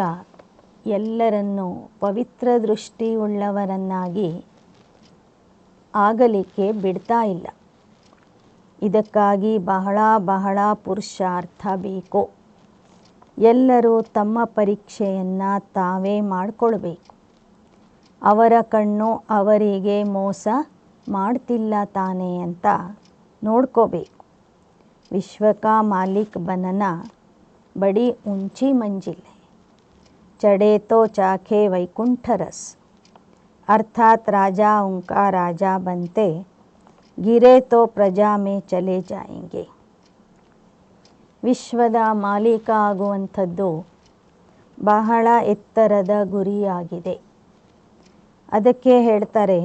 Speaker 1: ಎಲ್ಲರನ್ನೂ ಪವಿತ್ರ ದೃಷ್ಟಿಯುಳ್ಳವರನ್ನಾಗಿ ಆಗಲಿಕ್ಕೆ ಬಿಡ್ತಾ ಇಲ್ಲ. ಇದಕ್ಕಾಗಿ ಬಹಳ ಬಹಳ ಪುರುಷಾರ್ಥ ಬೇಕು. ಎಲ್ಲರೂ ತಮ್ಮ ಪರೀಕ್ಷೆಯನ್ನು ತಾವೇ ಮಾಡಿಕೊಳ್ಬೇಕು. ಅವರ ಕಣ್ಣು ಅವರಿಗೆ ಮೋಸ ಮಾಡ್ತಿಲ್ಲ ತಾನೇ ಅಂತ ನೋಡ್ಕೋಬೇಕು. विश्व का मालिक बनना बड़ी ऊंची मंजिल है. चढ़े तो चाखे वैकुंठ रस, अर्थात राजाओं का राजा बनते, गिरे तो प्रजा में चले जाएंगे. ವಿಶ್ವದ ಮಾಲೀಕ ಆಗುವಂಥದ್ದು ಬಹಳ ಎತ್ತರದ ಗುರಿಯಾಗಿದೆ. ಅದಕ್ಕೆ ಹೇಳ್ತಾರೆ,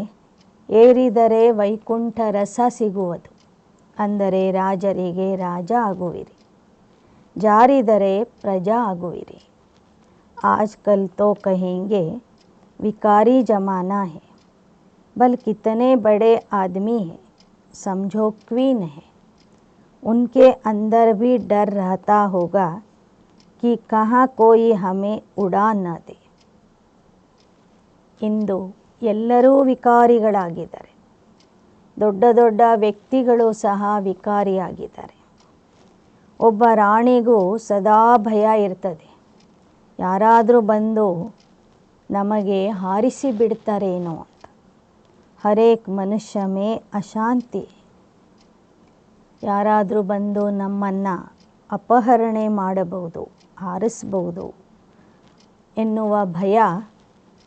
Speaker 1: ಏರಿದರೆ ವೈಕುಂಠ ರಸ ಸಿಗುವುದು, ಅಂದರೆ ರಾಜರಿಗೆ ರಾಜ ಆಗುವಿರಿ, ಜಾರಿದರೆ ಪ್ರಜಾ ಆಗುವಿರಿ. आजकल तो कहेंगे विकारी ज़माना है, बल कितने बड़े आदमी हैं, समझो क्वीन है, उनके अंदर भी डर रहता होगा कि कहाँ कोई हमें उड़ा न दे. ಇಂದು ಎಲ್ಲರೂ ವಿಕಾರಿಗಳಾಗಿದ್ದಾರೆ. ದೊಡ್ಡ ದೊಡ್ಡ ವ್ಯಕ್ತಿಗಳು ಸಹ ವಿಕಾರಿಯಾಗಿದ್ದಾರೆ. ಒಬ್ಬ ರಾಣಿಗೂ ಸದಾ ಭಯ ಇರ್ತದೆ, ಯಾರಾದರೂ ಬಂದು ನಮಗೆ ಹಾರಿಸಿ ಬಿಡ್ತಾರೇನೋ ಅಂತ. ಹರೇಕ್ ಮನುಷ್ಯ ಮೇ ಅಶಾಂತಿ, ಯಾರಾದರೂ ಬಂದು ನಮ್ಮನ್ನು ಅಪಹರಣೆ ಮಾಡಬಹುದು, ಹಾರಿಸ್ಬಹುದು ಎನ್ನುವ ಭಯ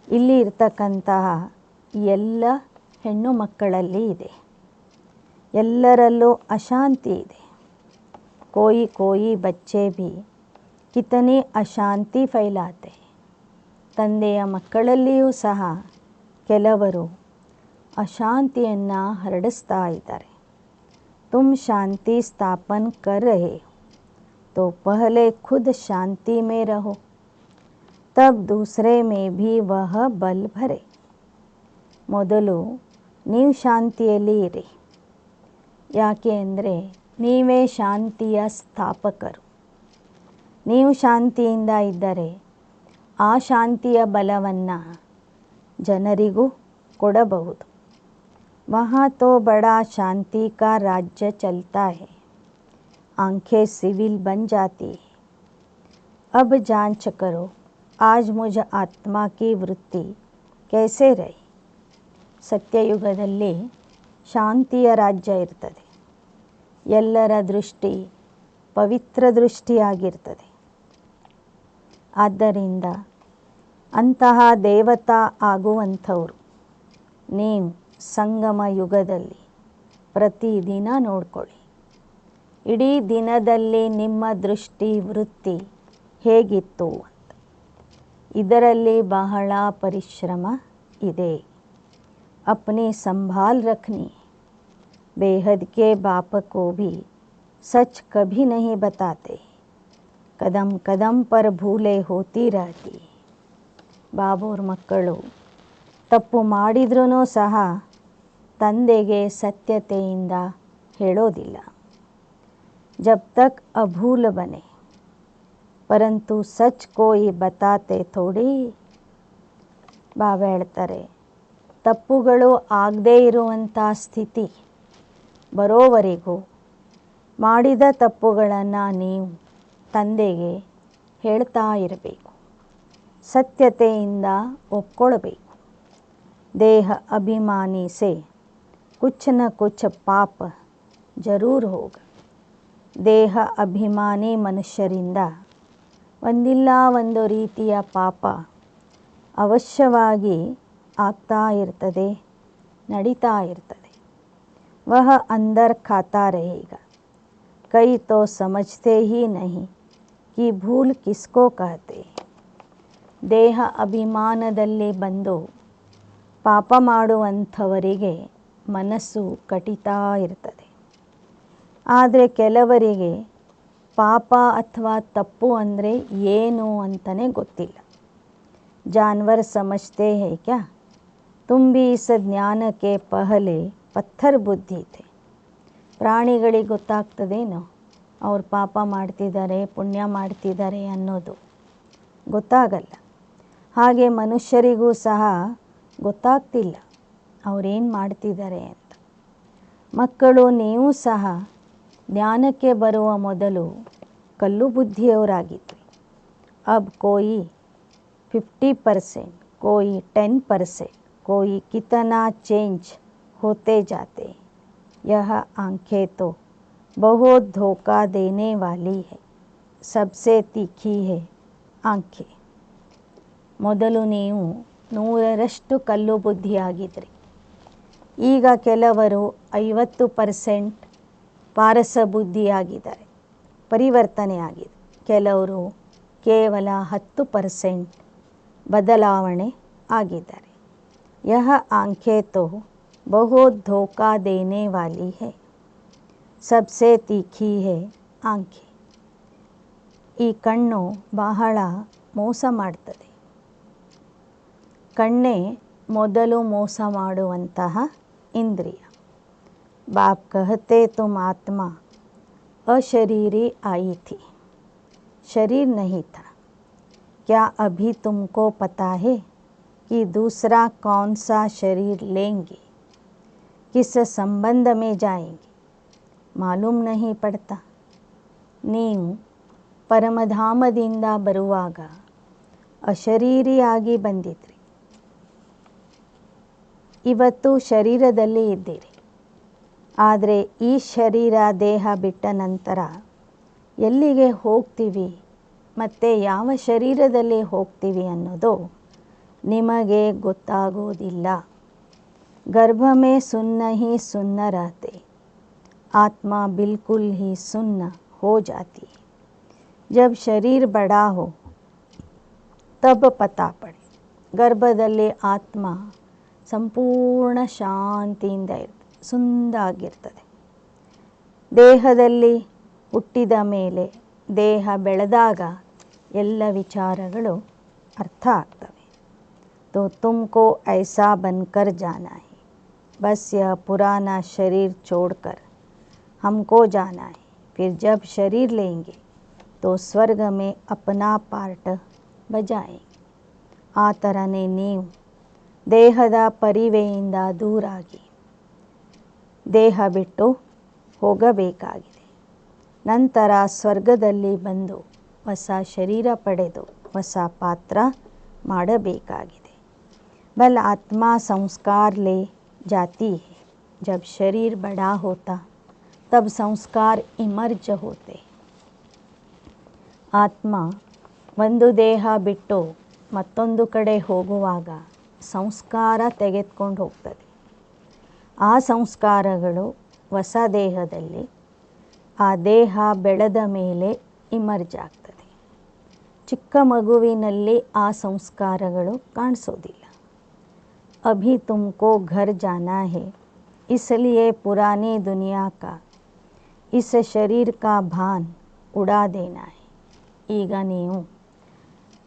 Speaker 1: ಇಲ್ಲಿ ಇರ್ತಕ್ಕಂತಹ ಎಲ್ಲ ಹೆಣ್ಣು ಮಕ್ಕಳಲ್ಲಿ ಇದೆ. ಎಲ್ಲರಲ್ಲೂ ಅಶಾಂತಿ ಇದೆ. ಕೋಯಿ ಕೋಯಿ ಬಚ್ಚೆ ಭಿ ಕಿತನಿ ಅಶಾಂತಿ ಫೈಲಾತೆ. ತಂದೆಯ ಮಕ್ಕಳಲ್ಲಿಯೂ ಸಹ ಕೆಲವರು ಅಶಾಂತಿಯನ್ನು ಹರಡಿಸ್ತಾ ಇದ್ದಾರೆ. ತುಮ್ ಶಾಂತಿ ಸ್ಥಾಪನ್ ಕರ್ ರಹೆ तो पहले खुद शांति में रहो, तब दूसरे में भी वह बल भरे. ಮೊದಲು ನೀವು ಶಾಂತಿಯಲ್ಲಿ ಇರಿ. ಯಾಕೆ ಅಂದರೆ ನೀವೇ ಶಾಂತಿಯ ಸ್ಥಾಪಕರು. ನೀವು ಶಾಂತಿಯಿಂದ ಇದ್ದರೆ ಆ ಶಾಂತಿಯ ಬಲವನ್ನು ಜನರಿಗೂ ಕೊಡಬಹುದು. वहाँ तो बड़ा शांति का राज्य चलता है, आंखें सिविल बन जाती है. अब जांच करो आज मुझ आत्मा की वृत्ति कैसे रही. ಸತ್ಯಯುಗದಲ್ಲಿ ಶಾಂತಿಯ ರಾಜ್ಯ ಇರ್ತದೆ. ಎಲ್ಲರ ದೃಷ್ಟಿ ಪವಿತ್ರ ದೃಷ್ಟಿಯಾಗಿರ್ತದೆ. ಆದ್ದರಿಂದ ಅಂತಹ ದೇವತಾ ಆಗುವಂಥವರು ನೀವು ಸಂಗಮ ಯುಗದಲ್ಲಿ ಪ್ರತಿದಿನ ನೋಡ್ಕೊಳ್ಳಿ. ಇಡೀ ದಿನದಲ್ಲಿ ನಿಮ್ಮ ದೃಷ್ಟಿ ವೃತ್ತಿ ಹೇಗಿತ್ತು ಅಂತ. ಇದರಲ್ಲಿ ಬಹಳ ಪರಿಶ್ರಮ ಇದೆ. अपनी संभाल रखनी. बेहद के बाप को भी सच कभी नहीं बताते, कदम कदम पर भूले होती रहती. ಬಾಬೋರ್ ಮಕ್ಕಳು ತಪ್ಪು ಮಾಡಿದ್ರೂ ಸಹ ತಂದೆಗೆ ಸತ್ಯತೆಯಿಂದ ಹೇಳೋದಿಲ್ಲ. जब तक अभूल बने, परंतु सच कोई बताते थोड़ी. ಬಾಬಾ ಹೇಳ್ತಾರೆ, ತಪ್ಪುಗಳು ಆಗದೇ ಇರುವಂಥ ಸ್ಥಿತಿ ಬರೋವರೆಗೂ ಮಾಡಿದ ತಪ್ಪುಗಳನ್ನು ನೀವು ತಂದೆಗೆ ಹೇಳ್ತಾ ಇರಬೇಕು. ಸತ್ಯತೆಯಿಂದ ಒಪ್ಕೊಳ್ಬೇಕು. ದೇಹ ಅಭಿಮಾನಿ ಸೆ ಕುಚ್ ನ ಕುಚ್ ಪಾಪ ಜರೂರ್ ಹೋಗ. ದೇಹ ಅಭಿಮಾನಿ ಮನುಷ್ಯರಿಂದ ಒಂದಿಲ್ಲ ಒಂದು ರೀತಿಯ ಪಾಪ ಅವಶ್ಯವಾಗಿ ಆಗ್ತಾ ಇರ್ತದೆ, ನಡೀತಾ ಇರ್ತದೆ. ವಹ ಅಂದರ್ ಖಾತಾ रहेगा. ಕೈ ತೋ ಸಮಜ್ತೆ ಹಿ ನಹಿ ಕಿ ಭೂಲ್ ಕಿಸ್ಕೋ ಕಹತೆ. ದೇಹ ಅಭಿಮಾನದಲ್ಲಿ ಬಂದು ಪಾಪ ಮಾಡುವಂಥವರಿಗೆ ಮನಸ್ಸು ಕಟಿತಾ ಇರ್ತದೆ. ಆದರೆ ಕೆಲವರಿಗೆ ಪಾಪ ಅಥವಾ ತಪ್ಪು ಅಂದರೆ ಏನು ಅಂತಲೇ ಗೊತ್ತಿಲ್ಲ. जानवर समझते हैं क्या तुम भी इस ज्ञान के पहले पत्थर बुद्धि थे. ಪ್ರಾಣಿಗಳಿಗೆ ಗೊತ್ತಾಗ್ತದೇನೋ ಅವ್ರು ಪಾಪ ಮಾಡ್ತಿದ್ದಾರೆ ಪುಣ್ಯ ಮಾಡ್ತಿದ್ದಾರೆ ಅನ್ನೋದು? ಗೊತ್ತಾಗಲ್ಲ. ಹಾಗೆ ಮನುಷ್ಯರಿಗೂ ಸಹ ಗೊತ್ತಾಗ್ತಿಲ್ಲ ಅವರೇನು ಮಾಡ್ತಿದ್ದಾರೆ ಅಂತ. ಮಕ್ಕಳು ನೀವು ಸಹ ಜ್ಞಾನಕ್ಕೆ ಬರುವ ಮೊದಲು ಕಲ್ಲು ಬುದ್ಧಿಯವರಾಗಿದ್ವಿ. अब कोई 50%, कोई 10%, कोई कितना चेंज होते जाते. यह आंखें तो बहुत धोखा देने वाली है. सबसे तीखी है आंखें. ಮೊದಲು ನೀವು 100ರಷ್ಟು ಕಲ್ಲು ಬುದ್ಧಿಯಾಗಿದ್ರಿ. ಈಗ ಕೆಲವರು 50% ಪಾರಸ ಬುದ್ಧಿಯಾಗಿದ್ದಾರೆ, ಪರಿವರ್ತನೆ ಆಗಿದೆ. ಕೆಲವರು ಕೇವಲ 10% ಬದಲಾವಣೆ ಆಗಿದ್ದಾರೆ. ಯಹ ಆಂಖೆ ತೋ ಬಹುತ್ ಧೋಖಾ ದೇನೆ ವಾಲಿ ಹೈ. ಸಬ್ಸೆ ತೀಖಿ ಹೈ ಆಂಖೆ. ಈ ಕಣ್ಣು ಬಹಳ ಮೋಸ ಮಾಡ್ತದೆ. ಕಣ್ಣೇ ಮೊದಲು ಮೋಸ ಮಾಡುವಂತಹ ಇಂದ್ರಿಯ. ಬಾಪ್ ಕಹತೆ ತುಮ್ ಆತ್ಮ अशरीरी आई थी, शरीर नहीं था. क्या अभी तुमको पता है कि दूसरा कौन सा शरीर लेंगे, किस संबंध में जाएंगे? मालूम नहीं पड़ता. ನೀವು ಪರಮಧಾಮದಿಂದ ಬರುವಾಗ ಅಶರೀರಿಯಾಗಿ ಬಂದಿದ್ರಿ. ಇವತ್ತು ಶರೀರದಲ್ಲಿ ಇದ್ದೀರಿ. ಆದರೆ ಈ ಶರೀರ ದೇಹ ಬಿಟ್ಟ ನಂತರ ಎಲ್ಲಿಗೆ ಹೋಗ್ತೀವಿ ಮತ್ತು ಯಾವ ಶರೀರದಲ್ಲಿ ಹೋಗ್ತೀವಿ ಅನ್ನೋದು ನಿಮಗೆ ಗೊತ್ತಾಗೋದಿಲ್ಲ. गर्भ में सुन्न ही सुन्न रहते, आत्मा बिल्कुल ही सुन्न हो जाती. जब शरीर बड़ा हो तब पता पड़े. ಗರ್ಭದಲ್ಲಿ ಆತ್ಮ ಸಂಪೂರ್ಣ ಶಾಂತಿಯಿಂದ ಇರ್ತದೆ, ಸುಂದರಾಗಿರ್ತದೆ. ದೇಹದಲ್ಲಿ ಹುಟ್ಟಿದ ಮೇಲೆ ದೇಹ ಬೆಳೆದಾಗ ಎಲ್ಲ ವಿಚಾರಗಳು ಅರ್ಥ ಆಗ್ತವೆ. तो तुमको ऐसा बनकर जाना है. बस यह पुराना शरीर छोड़कर हमको जाना है. फिर जब शरीर लेंगे तो स्वर्ग में अपना पार्ट बजाएंगे. ಆ ಥರನೇ ನೀವು ದೇಹದ ಪರಿವೆಯಿಂದ ದೂರಾಗಿ ದೇಹ ಬಿಟ್ಟು ಹೋಗಬೇಕಾಗಿದೆ. ನಂತರ ಸ್ವರ್ಗದಲ್ಲಿ ಬಂದು ಹೊಸ ಶರೀರ ಪಡೆದು ಹೊಸ ಪಾತ್ರ ಮಾಡಬೇಕಾಗಿದೆ. बल आत्मा संस्कार ले जाती है. जब शरीर बड़ा होता तब संस्कार इमर्ज होते. ಆತ್ಮ ಒಂದು ದೇಹ ಬಿಟ್ಟು ಮತ್ತೊಂದು ಕಡೆ ಹೋಗುವಾಗ ಸಂಸ್ಕಾರ ತೆಗೆದುಕೊಂಡು ಹೋಗ್ತದೆ. ಆ ಸಂಸ್ಕಾರಗಳು ಹೊಸ ದೇಹದಲ್ಲಿ ಆ ದೇಹ ಬೆಳೆದ ಮೇಲೆ ಇಮರ್ಜ್ ಆಗ್ತದೆ. ಚಿಕ್ಕ ಮಗುವಿನಲ್ಲಿ ಆ ಸಂಸ್ಕಾರಗಳು ಕಾಣಿಸೋದಿಲ್ಲ. अभी तुमको घर जाना है, इसलिए पुरानी दुनिया का इस शरीर का भान उड़ा देना है. ಈಗ ನೀವು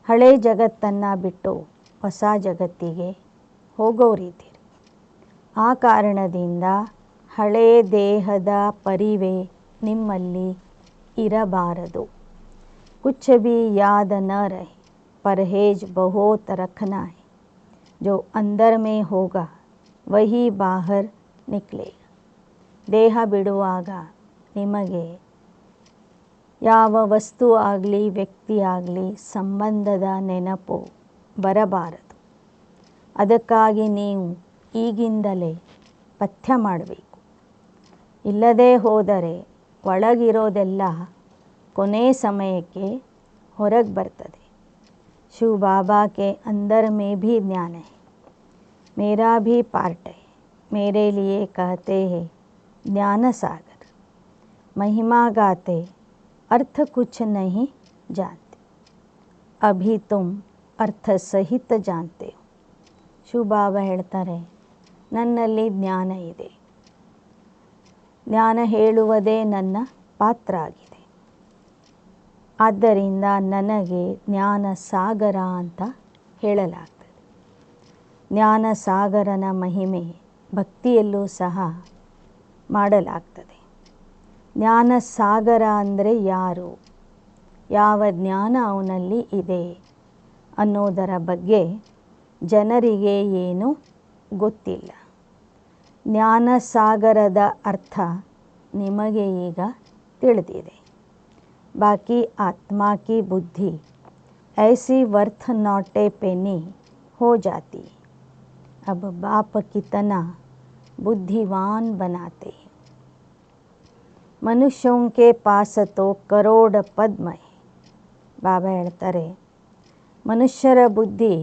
Speaker 1: ಹಳೆ ಜಗತ್ತನ್ನು ಬಿಟ್ಟು ಹೊಸ ಜಗತ್ತಿಗೆ ಹೋಗೋರಿದ್ದೀರಿ. ಆ ಕಾರಣದಿಂದ ಹಳೆ ದೇಹದ ಪರಿವೆ ನಿಮ್ಮಲ್ಲಿ ಇರಬಾರದು. कुछ भी याद न रहे, परहेज बहुत रखना है. जो अंदर में होगा वही बाहर निकलेगा. ದೇಹ ಬಿಡುವಾಗ ನಿಮಗೆ ಯಾವ ವಸ್ತು ಆಗಲಿ ವ್ಯಕ್ತಿ ಆಗಲಿ ಸಂಬಂಧದ ನೆನಪು ಬರಬಾರದು. ಅದಕ್ಕಾಗಿ ನೀವು ಈಗಿಂದಲೇ ಪಥ್ಯ ಮಾಡಬೇಕು. ಇಲ್ಲದೇ ಹೋದರೆ ಒಳಗಿರೋದೆಲ್ಲ ಕೊನೆ ಸಮಯಕ್ಕೆ ಹೊರಗೆ ಬರ್ತದೆ. शिव बाबा के अंदर में भी ज्ञान है, मेरा भी पार्ट है. मेरे लिए कहते हैं ज्ञान सागर. महिमा गाते अर्थ कुछ नहीं जानते. अभी तुम अर्थ सहित जानते हो. ಶಿವ ಬಾಬಾ ಹೇಳ್ತಾರೆ, ನನ್ನಲ್ಲಿ ಜ್ಞಾನ ಇದೆ. ಜ್ಞಾನ ಹೇಳುವುದೇ ನನ್ನ ಪಾತ್ರ ಆಗಿದೆ. ಆದ್ದರಿಂದ ನನಗೆ ಜ್ಞಾನ ಸಾಗರ ಅಂತ ಹೇಳಲಾಗ್ತದೆ. ಜ್ಞಾನ ಸಾಗರನ ಮಹಿಮೆ ಭಕ್ತಿಯಲ್ಲೂ ಸಹ ಮಾಡಲಾಗ್ತದೆ. ಜ್ಞಾನ ಸಾಗರ ಅಂದರೆ ಯಾರು, ಯಾವ ಜ್ಞಾನ ಅವನಲ್ಲಿ ಇದೆ ಅನ್ನೋದರ ಬಗ್ಗೆ ಜನರಿಗೆ ಏನೂ ಗೊತ್ತಿಲ್ಲ. ಜ್ಞಾನ ಸಾಗರದ ಅರ್ಥ ನಿಮಗೆ ಈಗ ತಿಳಿದಿದೆ. ಬಾಕಿ ಆತ್ಮ की बुद्धि ऐसी वर्थ नॉट ए पेनी हो जाती. अब बाप कितना बुद्धिवान बनाते. मनुष्यों के पास तो करोड़ पद्म है. ಬಾಬಾ ಹೇಳ್ತಾರೆ, ಮನುಷ್ಯರ ಬುದ್ಧಿ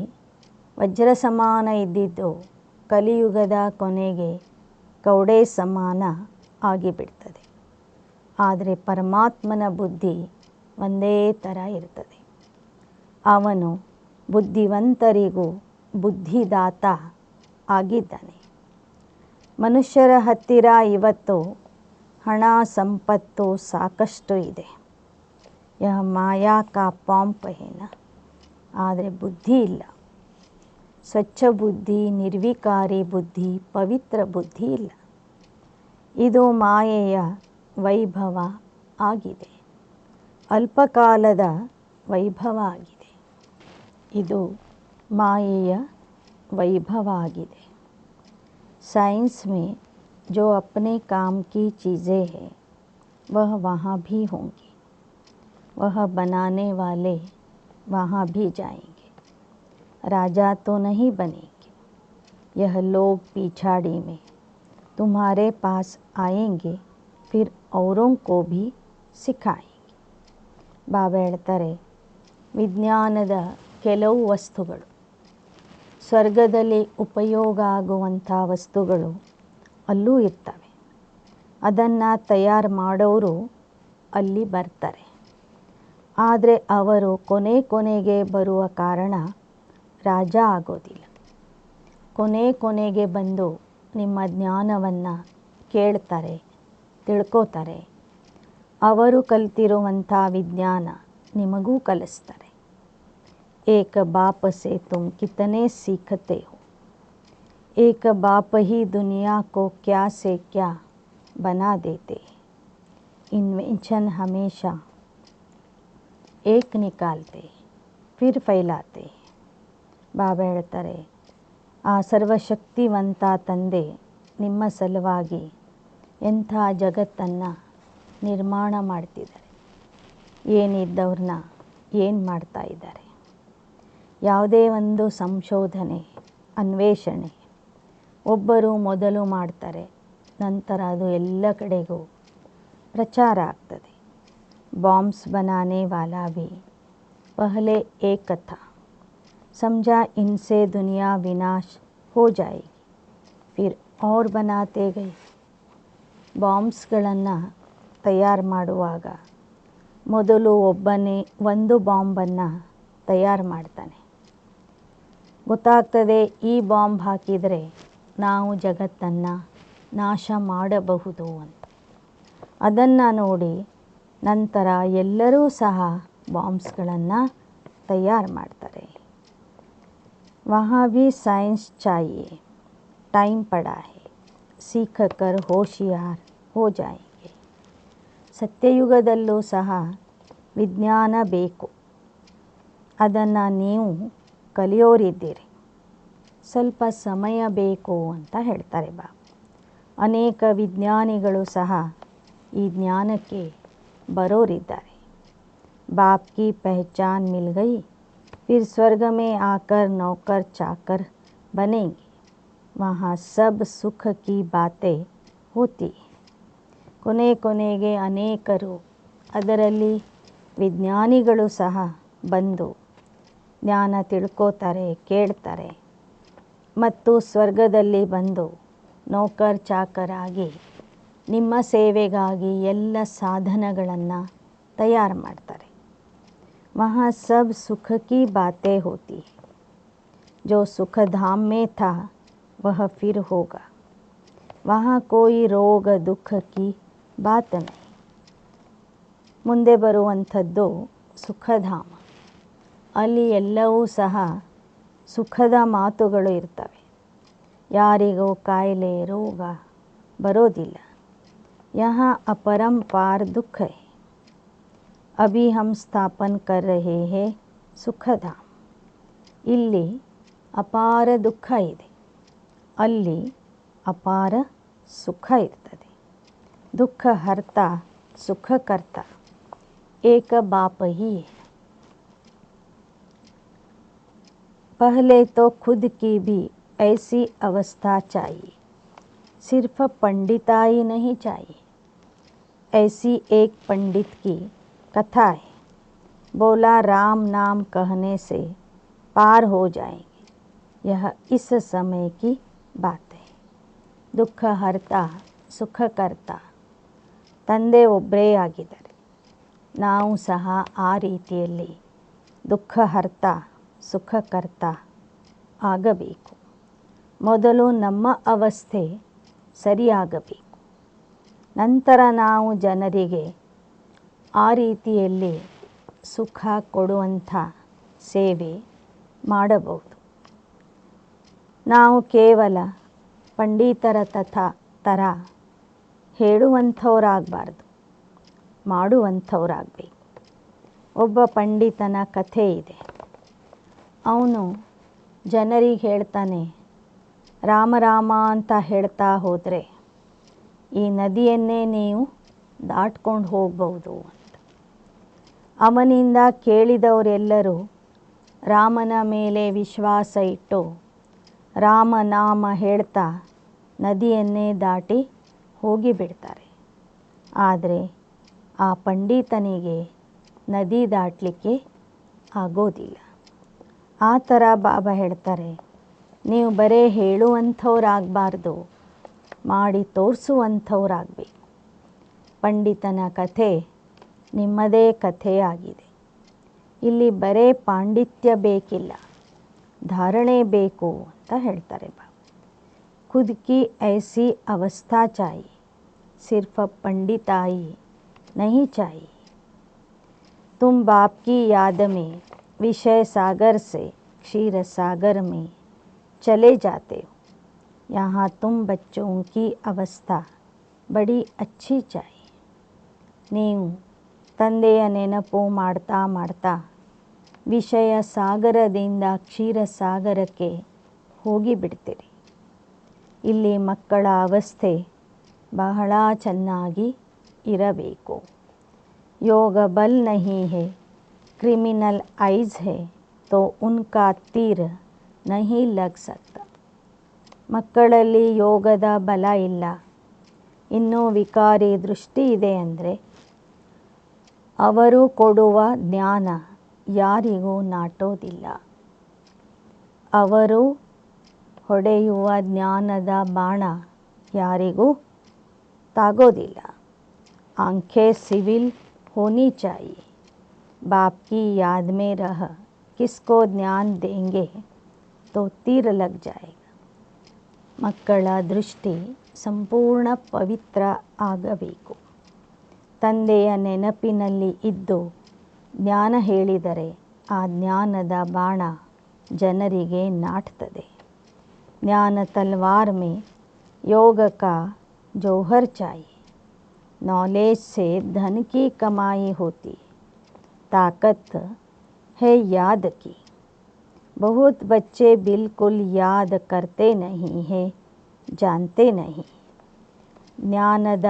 Speaker 1: ವಜ್ರ ಸಮಾನ ಇದ್ದಿದ್ದು ಕಲಿಯುಗದ ಕೊನೆಗೆ ಕೌಡೆ ಸಮಾನ ಆಗಿಬಿಡ್ತದೆ. ಆದರೆ ಪರಮಾತ್ಮನ ಬುದ್ಧಿ ಒಂದೇ ಥರ ಇರ್ತದೆ. ಅವನು ಬುದ್ಧಿವಂತರಿಗೂ ಬುದ್ಧಿದಾತ ಆಗಿದ್ದಾನೆ. ಮನುಷ್ಯರ ಹತ್ತಿರ ಇವತ್ತು ಹಣ ಸಂಪತ್ತು ಸಾಕಷ್ಟು ಇದೆ. ಯಹ ಮಾಯಾ ಕಾ ಪಾಂಪ್ ಹೇನ, ಆದರೆ ಬುದ್ಧಿ ಇಲ್ಲ. ಸ್ವಚ್ಛ ಬುದ್ಧಿ, ನಿರ್ವಿಕಾರಿ ಬುದ್ಧಿ, ಪವಿತ್ರ ಬುದ್ಧಿ ಇಲ್ಲ. ಇದು ಮಾಯೆಯ ವೈಭವ ಆಗಿದೆ. ಅಲ್ಪಕಾಲದ ವೈಭವ ಆಗಿದೆ. ಇದು ಮಾಯೆಯ ವೈಭವ ಆಗಿದೆ. साइंस में जो अपने काम की चीज़ें हैं वह वहाँ भी होंगी. वह बनाने वाले वहाँ भी जाएंगे. राजा तो नहीं बनेंगे. यह लोग पिछाड़ी में तुम्हारे पास आएंगे, फिर औरों को भी सिखाएंगे. ಬಾಬಾ ಹೇಳ್ತಾರೆ, ವಿಜ್ಞಾನದ ಕೆಲವು ವಸ್ತುಗಳು, ಸ್ವರ್ಗದಲ್ಲಿ ಉಪಯೋಗ ಆಗುವಂಥ ವಸ್ತುಗಳು ಅಲ್ಲೂ ಇರ್ತವೆ. ಅದನ್ನು ತಯಾರು ಮಾಡೋರು ಅಲ್ಲಿ ಬರ್ತಾರೆ. ಆದರೆ ಅವರು ಕೊನೆಗೆ ಬರುವ ಕಾರಣ ರಾಜ ಆಗೋದಿಲ್ಲ. ಕೊನೆಗೆ ಬಂದು ನಿಮ್ಮ ಜ್ಞಾನವನ್ನು ಕೇಳ್ತಾರೆ, ತಿಳ್ಕೋತಾರೆ. ಅವರು ಕಲ್ತಿರುವಂಥ ವಿಜ್ಞಾನ ನಿಮಗೂ ಕಲಿಸ್ತಾರೆ. एक बाप से तुम कितने सीखते हो. एक बाप ही दुनिया को क्या से क्या बना देते. इन्वेंशन हमेशा एक निकालते फिर फैलाते. ಬಾಬಾ ಹೇಳ್ತಾರೆ, ಆ ಸರ್ವಶಕ್ತಿವಂತ ತಂದೆ ನಿಮ್ಮ ಸಲುವಾಗಿ ಎಂಥ ಜಗತ್ತನ್ನು ನಿರ್ಮಾಣ ಮಾಡ್ತಿದ್ದಾರೆ. ಏನಿದ್ದವ್ರನ್ನ ಏನು ಮಾಡ್ತಾ ಇದ್ದಾರೆ. ಯಾವುದೇ ಒಂದು ಸಂಶೋಧನೆ, ಅನ್ವೇಷಣೆ ಒಬ್ಬರು ಮೊದಲು ಮಾಡ್ತಾರೆ, ನಂತರ ಅದು ಎಲ್ಲ ಕಡೆಗೂ ಪ್ರಚಾರ ಆಗ್ತದೆ. ಬಾಂಬ್ಸ್ ಬನಾನೆ ವಾಲಾ ಭಿ ಪಹಲೆ ಏಕ್ ಥಾ, ಸಮझा इनसे दुनिया विनाश हो जाएगी, फिर और बनाते गए. ಬಾಂಬ್ಸ್ಗಳನ್ನು ತಯಾರು ಮಾಡುವಾಗ ಮೊದಲು ಒಬ್ಬನೇ ಒಂದು ಬಾಂಬನ್ನು ತಯಾರು ಮಾಡ್ತಾನೆ. ಗೊತ್ತಾಗ್ತದೆ ಈ ಬಾಂಬ್ ಹಾಕಿದರೆ ನಾವು ಜಗತ್ತನ್ನು ನಾಶ ಮಾಡಬಹುದು ಅಂತ. ಅದನ್ನು ನೋಡಿ ನಂತರ ಎಲ್ಲರೂ ಸಹ ಬಾಂಬ್ಸ್ಗಳನ್ನು ತಯಾರು ಮಾಡ್ತಾರೆ. वहाँ भी साइंस चाहिए, टाइम पड़ा है, सीख कर होशियार हो जाएंगे. ಸತ್ಯಯುಗದಲ್ಲೂ ಸಹ ವಿಜ್ಞಾನ ಬೇಕು. ಅದನ್ನು ನೀವು ಕಲಿಯೋರಿದ್ದೀರಿ. ಸ್ವಲ್ಪ ಸಮಯ ಬೇಕು ಅಂತ ಹೇಳ್ತಾರೆ ಬಾಬಾ. ಅನೇಕ ವಿಜ್ಞಾನಿಗಳು ಸಹ ಈ ಜ್ಞಾನಕ್ಕೆ ಬರೋರಿದ್ದಾರೆ. बाप की पहचान मिल गई, फिर स्वर्ग में आकर नौकर चाकर बनेंगे. वहाँ सब सुख की बातें होती. ಕೊನೆಗೆ ಅನೇಕರು, ಅದರಲ್ಲಿ ವಿಜ್ಞಾನಿಗಳು ಸಹ ಬಂದು ಜ್ಞಾನ ತಿಳ್ಕೋತಾರೆ, ಕೇಳ್ತಾರೆ ಮತ್ತು ಸ್ವರ್ಗದಲ್ಲಿ ಬಂದು ನೌಕರ್ ಚಾಕರಾಗಿ ನಿಮ್ಮ ಸೇವೆಗಾಗಿ ಎಲ್ಲ ಸಾಧನಗಳನ್ನು ತಯಾರು ಮಾಡ್ತಾರೆ. वहाँ सब सुख की बातें होती. जो सुख धाम में था वह फिर होगा. वहाँ कोई ರೋಗ ದುಃಖ की बात नहीं. ಮುಂದೆ ಬರುವಂಥದ್ದು ಸುಖಧಾಮ. ಅಲ್ಲಿ ಎಲ್ಲವೂ ಸಹ ಸುಖದ ಮಾತುಗಳು ಇರ್ತವೆ. ಯಾರಿಗೂ ಕಾಯಿಲೆ ರೋಗ ಬರೋದಿಲ್ಲ. यहाँ अपरंपार दुख है. अभी हम स्थापन कर रहे हैं ಸುಖಧಾಮ. ಇಲ್ಲಿ ಅಪಾರ ದುಃಖ ಇದೆ, ಅಲ್ಲಿ ಅಪಾರ ಸುಖ ಇರ್ತದೆ. ದುಃಖ ಹರ್ತ ಸುಖ ಕರ್ತ ಏಕ ಬಾಪ ही है. पहले तो खुद की भी ऐसी अवस्था चाहिए. सिर्फ पंडिताई नहीं चाहिए. ऐसी एक पंडित की कथा है. बोला राम नाम कहने से पार हो जाएंगे. यह इस समय की बात है. ದುಃಖ ಹರ್ತ ಸುಖ ಕರ್ತ ತಂದೆ ಒಬ್ಬರೇ ಆಗಿದ್ದಾರೆ. ನಾವು ಸಹ ಆ ರೀತಿಯಲ್ಲಿ ದುಃಖ ಹರ್ತ ಸುಖ ಕರ್ತ ಆಗಬೇಕು. ಮೊದಲು ನಮ್ಮ ಅವಸ್ಥೆ ಸರಿಯಾಗಬೇಕು. ನಂತರ ನಾವು ಜನರಿಗೆ ಆ ರೀತಿಯಲ್ಲಿ ಸುಖ ಕೊಡುವಂಥ ಸೇವೆ ಮಾಡಬಹುದು. ನಾವು ಕೇವಲ ಪಂಡಿತರ ಥರ ಹೇಳುವಂಥವರಾಗಬಾರ್ದು, ಮಾಡುವಂಥವರಾಗಬೇಕು. ಒಬ್ಬ ಪಂಡಿತನ ಕಥೆ ಇದೆ. ಅವನು ಜನರಿಗೆ ಹೇಳ್ತಾನೆ, ರಾಮ ರಾಮ ಅಂತ ಹೇಳ್ತಾ ಹೋದರೆ ಈ ನದಿಯನ್ನೇ ನೀವು ದಾಟ್ಕೊಂಡು ಹೋಗ್ಬೋದು ಅಂತ. ಅವನಿಂದ ಕೇಳಿದವರೆಲ್ಲರೂ ರಾಮನ ಮೇಲೆ ವಿಶ್ವಾಸ ಇಟ್ಟು ರಾಮನಾಮ ಹೇಳ್ತಾ ನದಿಯನ್ನೇ ದಾಟಿ ಹೋಗಿಬಿಡ್ತಾರೆ. ಆದರೆ ಆ ಪಂಡಿತನಿಗೆ ನದಿ ದಾಟಲಿಕ್ಕೆ ಆಗೋದಿಲ್ಲ. ಆ ಥರ ಬಾಬಾ ಹೇಳ್ತಾರೆ, ನೀವು ಬರೇ ಹೇಳುವಂಥವ್ರಾಗಬಾರ್ದು, ಮಾಡಿ ತೋರಿಸುವಂಥವ್ರಾಗಬೇಕು. ಪಂಡಿತನ ಕಥೆ ನಿಮ್ಮದೇ ಕಥೆಯಾಗಿದೆ. ಇಲ್ಲಿ ಬರೇ ಪಾಂಡಿತ್ಯ ಬೇಕಿಲ್ಲ, ಧಾರಣೆ ಬೇಕು ಅಂತ ಹೇಳ್ತಾರೆ ಬಾಬಾ. ಖುದ್ ಕಿ ಐಸಿ ಅವಸ್ಥಾ ಚಾಯಿ, ಸಿರ್ಫ पंडिताई नहीं चाहिए. तुम बाप की याद में विषय सागर से क्षीर सागर में चले जाते हो. यहाँ तुम बच्चों की अवस्था बड़ी अच्छी चाहिए. ನೀವು ತಂದೆಯ ನೆನಪು ಮಾಡ್ತಾ ಮಾಡ್ತಾ ವಿಷಯ ಸಾಗರದಿಂದ ಕ್ಷೀರ ಸಾಗರಕ್ಕೆ ಹೋಗಿಬಿಡ್ತೀರಿ. ಇಲ್ಲಿ ಮಕ್ಕಳ ಅವಸ್ಥೆ ಬಹಳ ಚೆನ್ನಾಗಿ ಇರಬೇಕು. ಯೋಗ ಬಲ್ ನಹೀ ಹೈ, ಕ್ರಿಮಿನಲ್ ಐಸ್ ಹೈ ತೋ ಉನ್ಕಾ ತೀರ್ ನಹೀ ಲಗ್ ಸಕ್ತಾ. ಮಕ್ಕಳಲ್ಲಿ ಯೋಗದ ಬಲ ಇಲ್ಲ, ಇನ್ನೂ ವಿಕಾರಿ ದೃಷ್ಟಿ ಇದೆ ಅಂದರೆ ಅವರು ಕೊಡುವ ಜ್ಞಾನ ಯಾರಿಗೂ ನಾಟೋದಿಲ್ಲ. ಅವರು ಹೊಡೆಯುವ ಜ್ಞಾನದ ಬಾಣ ಯಾರಿಗೂ ತಾಗೋದಿಲ್ಲ. आंखें सिविल होनी चाहिए. बाप की याद में रह किसको ज्ञान देंगे तो तीर लग जाएगा. ಮಕ್ಕಳ ದೃಷ್ಟಿ ಸಂಪೂರ್ಣ ಪವಿತ್ರ ಆಗಬೇಕು. ತಂದೆಯ ನೆನಪಿನಲ್ಲಿ ಇದ್ದು ಜ್ಞಾನ ಹೇಳಿದರೆ ಆ ಜ್ಞಾನದ ಬಾಣ ಜನರಿಗೆ ನಾಟ್ತದೆ. ಜ್ಞಾನ ತಲ್ವಾರ್ में योग का जौहर चाहिए. नॉलेज से धन की कमाई होती, ताकत है याद की. बहुत बच्चे बिल्कुल याद करते नहीं हैं, जानते नहीं. ಜ್ಞಾನದ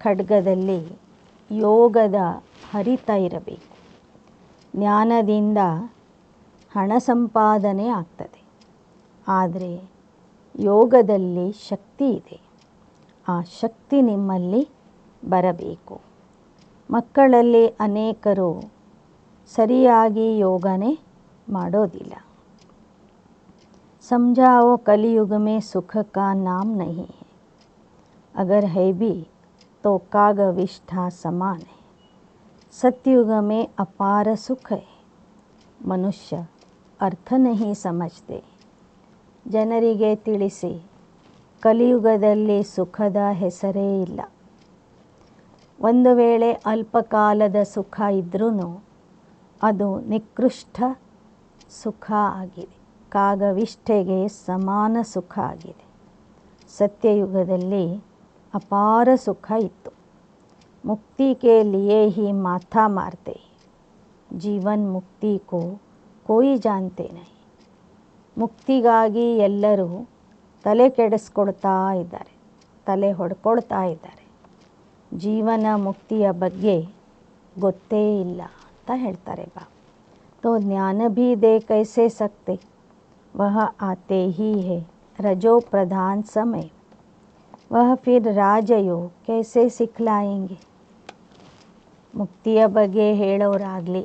Speaker 1: ಖಡ್ಗದಲ್ಲಿ ಯೋಗದ ಹರಿತ ಇರಬೇಕು. ಜ್ಞಾನದಿಂದ ಹಣ ಸಂಪಾದನೆ ಆಗ್ತದೆ, ಆದರೆ ಯೋಗದಲ್ಲಿ ಶಕ್ತಿ ಇದೆ. ಆ ಶಕ್ತಿ ನಿಮ್ಮಲ್ಲಿ ಬರಬೇಕು. ಮಕ್ಕಳಲ್ಲಿ ಅನೇಕರು ಸರಿಯಾಗಿ ಯೋಗನೆ ಮಾಡೋದಿಲ್ಲ. समझाओ कलयुग में सुख का नाम नहीं है, अगर है भी तो कागविष्ठा समान है. सतयुग में अपार सुख है, मनुष्य अर्थ नहीं समझते. ಜನರಿಗೆ ತಿಳಿಸಿ, ಕಲಿಯುಗದಲ್ಲಿ ಸುಖದ ಹೆಸರೇ ಇಲ್ಲ. ಒಂದು ವೇಳೆ ಅಲ್ಪಕಾಲದ ಸುಖ ಇದ್ರೂ ಅದು ನಿಕೃಷ್ಟ ಸುಖ ಆಗಿದೆ, ಕಾಗವಿಷ್ಠೆಗೆ ಸಮಾನ ಸುಖ ಆಗಿದೆ. ಸತ್ಯಯುಗದಲ್ಲಿ ಅಪಾರ ಸುಖ ಇತ್ತು. ಮುಕ್ತಿ के लिए ही माथा मारते, ಜೀವನ್ ಮುಕ್ತಿ ಕೋ ಕೋಯಿ ಜಾನ್ತೆ ನಹಿ. ಮುಕ್ತಿಗಾಗಿ ಎಲ್ಲರೂ ತಲೆ ಕೆಡಿಸ್ಕೊಳ್ತಾ ಇದ್ದಾರೆ, ತಲೆ ಹೊಡ್ಕೊಳ್ತಾ ಇದ್ದಾರೆ. ಜೀವನ ಮುಕ್ತಿಯ ಬಗ್ಗೆ ಗೊತ್ತೇ ಇಲ್ಲ ಅಂತ ಹೇಳ್ತಾರೆ ಬಾಬಾ. तो ज्ञान भी दे कैसे सकते, वह आते ही है रजो प्रधान समय, वह फिर राजयोग कैसे सिखलाएंगे. ಮುಕ್ತಿಯ ಬಗ್ಗೆ ಹೇಳೋರಾಗಲಿ,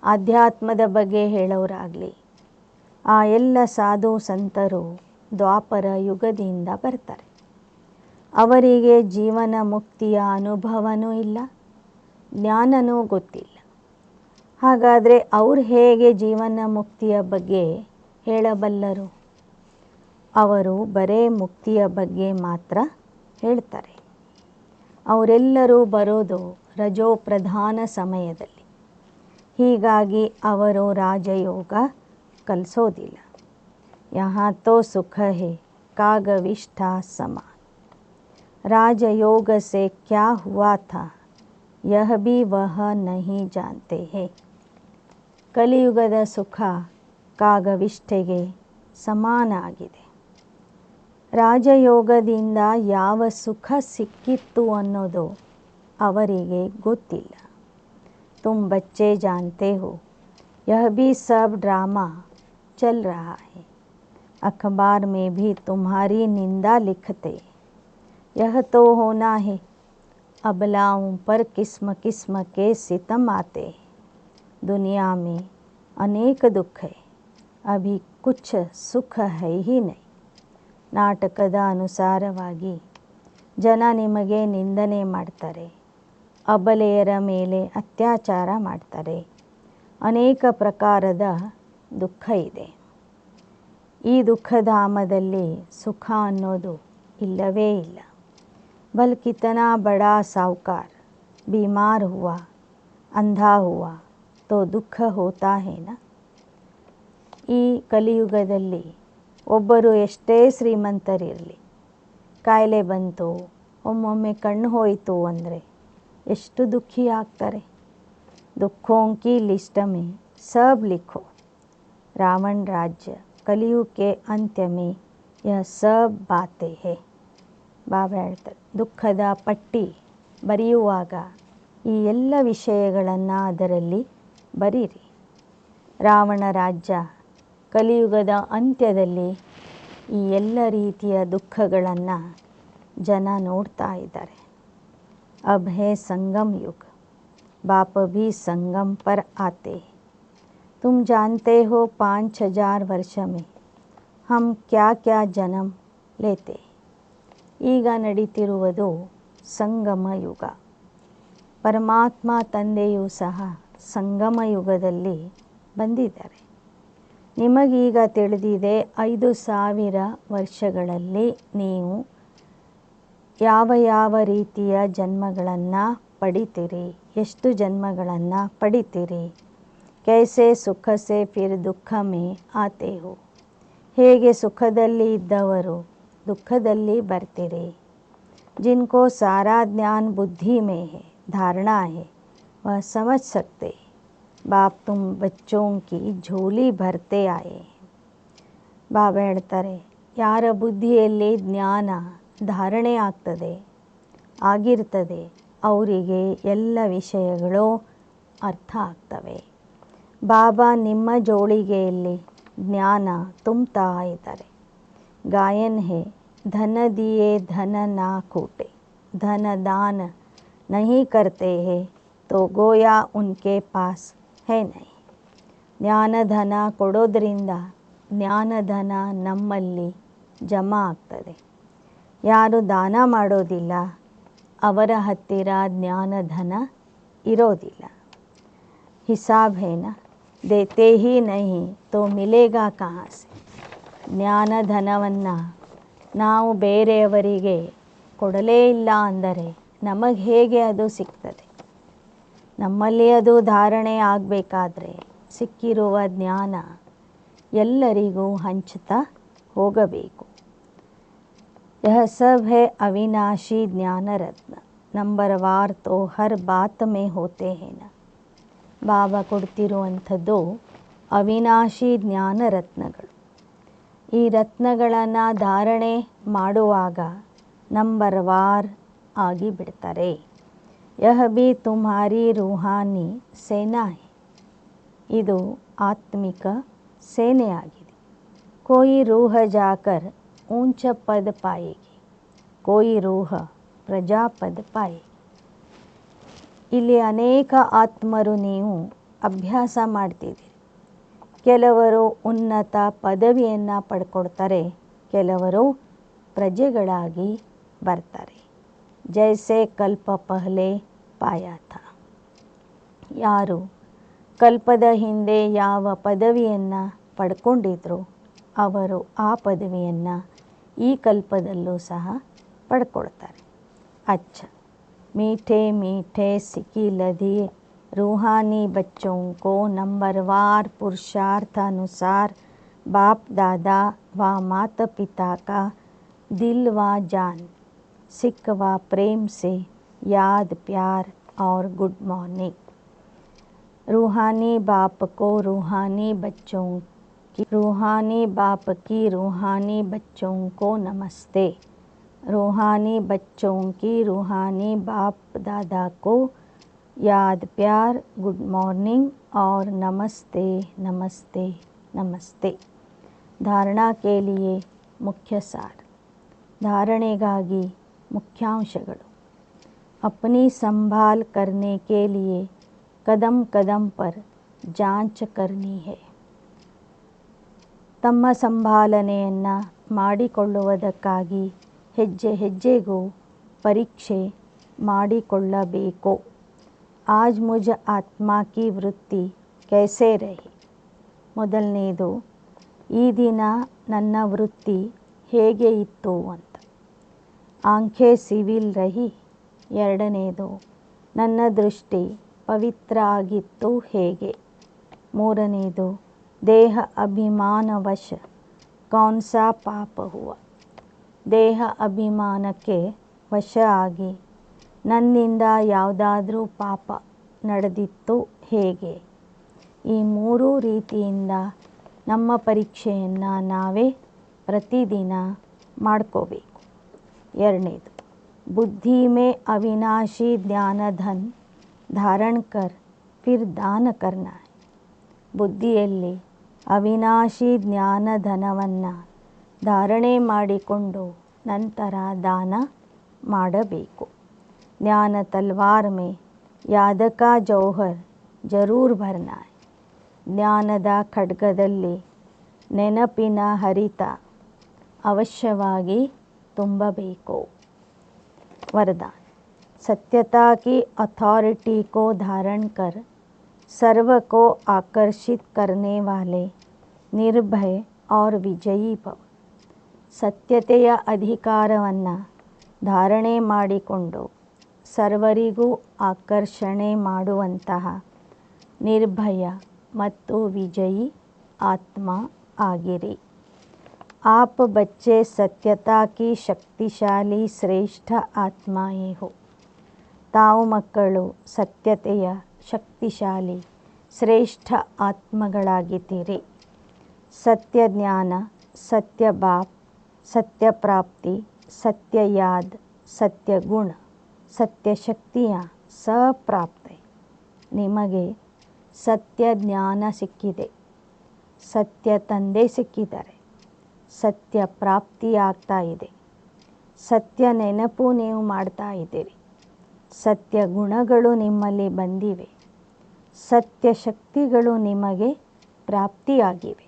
Speaker 1: ಆಧ್ಯಾತ್ಮದ ಬಗ್ಗೆ ಹೇಳೋರಾಗಲಿ, ಆ ಎಲ್ಲ ಸಾಧು ಸಂತರು ದ್ವಾಪರ ಯುಗದಿಂದ ಬರ್ತಾರೆ. ಅವರಿಗೆ ಜೀವನ ಮುಕ್ತಿಯ ಅನುಭವನೂ ಇಲ್ಲ, ಜ್ಞಾನನೂ ಗೊತ್ತಿಲ್ಲ. ಹಾಗಾದರೆ ಅವರು ಹೇಗೆ ಜೀವನ ಮುಕ್ತಿಯ ಬಗ್ಗೆ ಹೇಳಬಲ್ಲರು? ಅವರು ಬರೇ ಮುಕ್ತಿಯ ಬಗ್ಗೆ ಮಾತ್ರ ಹೇಳ್ತಾರೆ. ಅವರೆಲ್ಲರೂ ಬರೋದು ರಜೋ ಪ್ರಧಾನ ಸಮಯದಲ್ಲಿ. ಹೀಗಾಗಿ ಅವರು ರಾಜಯೋಗ ಕಲಿಸೋದಿಲ್ಲ. ಯಹಾ ತೋ ಸುಖ ಹೇ ಕಾಗವಿಷ್ಠ ಸಮಾನ್, ರಾಜಯೋಗ ಸೆ ಕ್ಯಾ ಹುವಾ ಥಾ ಯಹ ಭಿ ವಹ ನಹಿ ಜಾನ್ತೆ ಹೇ. ಕಲಿಯುಗದ ಸುಖ ಕಾಗವಿಷ್ಠೆಗೆ ಸಮಾನ ಆಗಿದೆ. ರಾಜಯೋಗದಿಂದ ಯಾವ ಸುಖ ಸಿಕ್ಕಿತ್ತು ಅನ್ನೋದು ಅವರಿಗೆ ಗೊತ್ತಿಲ್ಲ. ತುಮ್ ಬಚ್ಚೆ ಜಾನ್ತೆ ಹೋ ಯಹ ಭಿ ಸಬ್ ಡ್ರಾಮಾ ಚಲ್ ರಹಾ ಹೈ, ಅಖಬಾರ್ ಮೇ ಭಿ ತುಮ್ಹಾರಿ ನಿಂದಾ ಲಿಖತೆ, ಯಹ ತೋ ಹೋನಾ ಹೈ, अबलाओं पर किस्म किस्म के सितम आते, दुनिया में अनेक दुख है, अभी कुछ सुख है ही नहीं. ನಾಟಕದ ಅನುಸಾರವಾಗಿ ಜನ ನಿಮಗೆ ನಿಂದನೆ ಮಾಡ್ತಾರೆ, ಅಬಲೆಯರ ಮೇಲೆ ಅತ್ಯಾಚಾರ ಮಾಡ್ತಾರೆ, ಅನೇಕ ಪ್ರಕಾರದ ದುಃಖ ಇದೆ. ಈ ದುಃಖಧಾಮದಲ್ಲಿ ಸುಖ ಅನ್ನೋದು ಇಲ್ಲವೇ ಇಲ್ಲ. ಬಲ್ ಕಿತನಾ ಬಡಾ ಸಾಹುಕಾರ बीमार हुआ, अंधा हुआ तो ದುಃಖ ಹೋತಾ ಹೇನ. ಈ ಕಲಿಯುಗದಲ್ಲಿ ಒಬ್ಬರು ಎಷ್ಟೇ ಶ್ರೀಮಂತರಿರಲಿ, ಕಾಯಿಲೆ ಬಂತು, ಒಮ್ಮೊಮ್ಮೆ ಕಣ್ಣು ಹೋಯಿತು ಅಂದರೆ ಎಷ್ಟು ದುಃಖಿ ಆಗ್ತಾರೆ. ದುಃಖೋಂ ಕಿ ಲಿಸ್ಟ್ ಮೇ ಸಬ್ ಲಿಖೋ, ರಾವಣ ರಾಜ್ಯ ಕಲಿಯುಗ ಕೆ ಅಂತ್ಯ ಮೇ ಯಹ ಸಬ್ ಬಾತೆ ಹೇ. ಬಾಬಾ ಹೇಳ್ತಾರೆ, ದುಃಖದ ಪಟ್ಟಿ ಬರೆಯುವಾಗ ಈ ಎಲ್ಲ ವಿಷಯಗಳನ್ನು ಅದರಲ್ಲಿ ಬರೀರಿ. ರಾವಣ ರಾಜ್ಯ ಕಲಿಯುಗದ ಅಂತ್ಯದಲ್ಲಿ ಈ ಎಲ್ಲ ರೀತಿಯ ದುಃಖಗಳನ್ನು ಜನ ನೋಡ್ತಾ ಇದ್ದಾರೆ. ಅಬ್ ಹೇ ಸಂಗಮ್ ಯುಗ್, ಬಾಪ ಭಿ ಸಂಗಮ್ ಪರ್ ಆತೆ. ತುಮ್ ಜಾನ್ತೆ ಹೋ 5000 ವರ್ಷ ಮೇ ಹಮ್ ಕ್ಯಾ ಕ್ಯಾ ಜನ್ಮ ಲೇತೆ. ಈಗ ನಡೀತಿರುವುದು ಸಂಗಮ ಯುಗ. ಪರಮಾತ್ಮ ತಂದೆಯೂ ಸಹ ಸಂಗಮ ಯುಗದಲ್ಲಿ ಬಂದಿದ್ದಾರೆ. ನಿಮಗೀಗ ತಿಳಿದಿದೆ 5000 ವರ್ಷಗಳಲ್ಲಿ ನೀವು ಯಾವ ಯಾವ ರೀತಿಯ ಜನ್ಮಗಳನ್ನು ಪಡಿತೀರಿ, ಎಷ್ಟು ಜನ್ಮಗಳನ್ನು ಪಡಿತೀರಿ. ಕೈಸೆ ಸುಖ ಸೆ ಫಿರ್ ದುಃಖ ಮೇ ಆತೆ ಹೋ, ಹೇಗೆ ಸುಖದಲ್ಲಿ ಇದ್ದವರು ದುಃಖದಲ್ಲಿ ಬರ್ತೀರಿ. जिनको सारा ज्ञान बुद्धि में है, धारणा है, वह समझ सकते. बाप तुम बच्चों की झोली भरते आए. ಬಾಬಾ ಹೇಳ್ತಾರೆ, ಯಾರ ಬುದ್ಧಿಯಲ್ಲಿ ಜ್ಞಾನ ಧಾರಣೆ ಆಗ್ತದೆ, ಆಗಿರ್ತದೆ, ಅವರಿಗೆ ಎಲ್ಲ ವಿಷಯಗಳು ಅರ್ಥ ಆಗ್ತವೆ. ಬಾಬಾ ನಿಮ್ಮ ಜೋಳಿಗೆಯಲ್ಲಿ ಜ್ಞಾನ ತುಂಬ್ತಾ ಇದ್ದಾರೆ. ಗಾಯನ್ ಹೇ धन दिए धन ना कूटे, धन दान नहीं करते हैं तो गोया उनके पास है नहीं. ಜ್ಞಾನಧನ ಕೊಡೋದ್ರಿಂದ ಜ್ಞಾನಧನ ನಮ್ಮಲ್ಲಿ ಜಮಾ ಆಗ್ತದೆ. ಯಾರು ದಾನ ಮಾಡೋದಿಲ್ಲ ಅವರ ಹತ್ತಿರ ಜ್ಞಾನಧನ ಇರೋದಿಲ್ಲ. ಹಿಸಾಬ್ ಹೇನ ದೇತೆ ಹಿ ನಹಿ ತೋ ಮಿಲೇಗಾ ಕಹಾ ಸೆ. ಜ್ಞಾನಧನವನ್ನು ನಾವು ಬೇರೆಯವರಿಗೆ ಕೊಡಲೇ ಇಲ್ಲ ಅಂದರೆ ನಮಗೆ ಹೇಗೆ ಅದು ಸಿಗ್ತದೆ? ನಮ್ಮಲ್ಲಿ ಅದು ಧಾರಣೆ ಆಗಬೇಕಾದ್ರೆ ಸಿಕ್ಕಿರುವ ಜ್ಞಾನ ಎಲ್ಲರಿಗೂ ಹಂಚ್ತಾ ಹೋಗಬೇಕು. यह सब है अविनाशी ज्ञान रत्न, नंबरवार तो हर बात में होते हैं ना. ಬಾಬಾ ಕೊಡ್ತಿರುವಂಥದ್ದು ಅವಿನಾಶಿ ಜ್ಞಾನ ರತ್ನಗಳು. ಈ ರತ್ನಗಳನ್ನು ಧಾರಣೆ ಮಾಡುವಾಗ ನಂಬರ್ವಾರ್ ಆಗಿ ಬಿಡ್ತಾರೆ. ಯಹ ಬಿ ತುಮ್ಹಾರಿ ರೂಹಾನಿ ಸೇನಾ ಹೈ, ಇದು ಆತ್ಮಿಕ ಸೇನೆಯಾಗಿದೆ. ಕೋಯಿ ರೂಹ ಜಾಕರ್ ऊंच पद पाएगी, कोई रूह ಪ್ರಜಾಪದ ಪಾಯೇಗಿ. ಇಲ್ಲಿ ಅನೇಕ ಆತ್ಮರು ನೀವು ಅಭ್ಯಾಸ ಮಾಡ್ತಿದ್ದೀರಿ. ಕೆಲವರು ಉನ್ನತ ಪದವಿಯನ್ನು ಪಡ್ಕೊಳ್ತಾರೆ, ಕೆಲವರು ಪ್ರಜೆಗಳಾಗಿ ಬರ್ತಾರೆ. ಜೈಸೆ ಕಲ್ಪ ಪಹಲೆ ಪಾಯಾ ಥಾ, ಯಾರು ಕಲ್ಪದ ಹಿಂದೆ ಯಾವ ಪದವಿಯನ್ನು ಪಡ್ಕೊಂಡಿದ್ರು ಅವರು ಆ ಪದವಿಯನ್ನು ಈ ಕಲ್ಪದಲ್ಲೂ ಸಹ ಪಡ್ಕೊಳ್ತಾರೆ. ಅಚ್ಚ मीठे मीठे सिकी लधिए रूहानी बच्चों को नंबरवार पुरुषार्थानुसार बाप दादा व माता पिता का दिल व जान सिक व प्रेम से याद प्यार और गुड मॉर्निंग. रूहानी बाप को रूहानी बच्चों की रूहानी बाप की रूहानी बच्चों को नमस्ते. रूहानी बच्चों की रूहानी बाप दादा को याद प्यार गुड मॉर्निंग और नमस्ते नमस्ते नमस्ते. धारणा के लिए मुख्य सार, धारणेಗಾಗಿ मुख्यांशಗಳು. अपनी संभाल करने के लिए कदम कदम पर जांच करनी है. ತಮ್ಮ ಸಂಭಾಲನೆಯನ್ನು ಮಾಡಿಕೊಳ್ಳುವುದಕ್ಕಾಗಿ ಹೆಜ್ಜೆ ಹೆಜ್ಜೆಗೂ ಪರೀಕ್ಷೆ ಮಾಡಿಕೊಳ್ಳಬೇಕು. ಆಜ್ ಮುಜ ಆತ್ಮಾ ಕಿ ವೃತ್ತಿ ಕೈಸೆ ರಹಿ, ಮೊದಲನೇದು ಈ ದಿನ ನನ್ನ ವೃತ್ತಿ ಹೇಗೆ ಇತ್ತು ಅಂತ. ಆಂಖೆ ಸಿವಿಲ್ ರಹಿ, ಎರಡನೇದು ನನ್ನ ದೃಷ್ಟಿ ಪವಿತ್ರ ಆಗಿತ್ತು ಹೇಗೆ. ಮೂರನೇದು ದೇಹ ಅಭಿಮಾನವಶ ಕೌನ್ಸಾ ಪಾಪ ಹುವ, ದೇಹ ಅಭಿಮಾನಕ್ಕೆ ವಶ ಆಗಿ ನನ್ನಿಂದ ಯಾವುದಾದ್ರೂ ಪಾಪ ನಡೆದಿತ್ತು ಹೇಗೆ. ಈ ಮೂರೂ ರೀತಿಯಿಂದ ನಮ್ಮ ಪರೀಕ್ಷೆಯನ್ನು ನಾವೇ ಪ್ರತಿದಿನ ಮಾಡ್ಕೋಬೇಕು. ಎರಡನೇದು ಬುದ್ಧಿ ಮೇ ಅವಿನಾಶಿ ಜ್ಞಾನ ಧನ್ ಧಾರಣ್ ಕರ್ ಫಿರ್ ದಾನ ಕರ್ನ ಹೈ. ಬುದ್ಧಿಯಲ್ಲಿ ಅವಿನಾಶಿ ಜ್ಞಾನಧನವನ್ನು ಧಾರಣೆ ಮಾಡಿಕೊಂಡು ನಂತರ ದಾನ ಮಾಡಬೇಕು. ಜ್ಞಾನ ತಲ್ವಾರ್ ಮೇ ಯಾದ ಕಾ ಜೌಹರ್ ಜರೂರ್ ಭರ್ನಾ ಹೈ. ಜ್ಞಾನದ ಖಡ್ಗದಲ್ಲಿ ನೆನಪಿನ ಹರಿತ ಅವಶ್ಯವಾಗಿ ತುಂಬಬೇಕು. वरदान, सत्यता की अथॉरिटी को धारण कर सर्व को आकर्षित करने वाले निर्भय और ವಿಜಯೀ ಭವ. ಸತ್ಯತೆಯ ಅಧಿಕಾರವನ್ನು ಧಾರಣೆ ಮಾಡಿಕೊಂಡು ಸರ್ವರಿಗೂ ಆಕರ್ಷಣೆ ಮಾಡುವಂತಹ ನಿರ್ಭಯ ಮತ್ತು ವಿಜಯೀ ಆತ್ಮ ಆಗಿರಿ. आप बच्चे सत्यता की शक्तिशाली ಶ್ರೇಷ್ಠ ಆತ್ಮಾಯೇ ಹೋ. ತಾವು ಮಕ್ಕಳು ಸತ್ಯತೆಯ ಶಕ್ತಿಶಾಲಿ ಶ್ರೇಷ್ಠ ಆತ್ಮಗಳಾಗಿದ್ದೀರಿ. ಸತ್ಯ ಜ್ಞಾನ, ಸತ್ಯ ಬಾಪ್, ಸತ್ಯ ಪ್ರಾಪ್ತಿ, ಸತ್ಯ ಯಾದ್, ಸತ್ಯ ಗುಣ, ಸತ್ಯ ಶಕ್ತಿಯ ಸಪ್ರಾಪ್ತಿ. ನಿಮಗೆ ಸತ್ಯ ಜ್ಞಾನ ಸಿಕ್ಕಿದೆ, ಸತ್ಯ ತಂದೆ ಸಿಕ್ಕಿದ್ದಾರೆ, ಸತ್ಯ ಪ್ರಾಪ್ತಿಯಾಗ್ತಾ ಇದೆ, ಸತ್ಯ ನೆನಪು ನೀವು ಮಾಡ್ತಾ ಇದ್ದೀರಿ, ಸತ್ಯ ಗುಣಗಳು ನಿಮ್ಮಲ್ಲಿ ಬಂದಿವೆ, ಸತ್ಯ ಶಕ್ತಿಗಳು ನಿಮಗೆ ಪ್ರಾಪ್ತಿಯಾಗಿವೆ.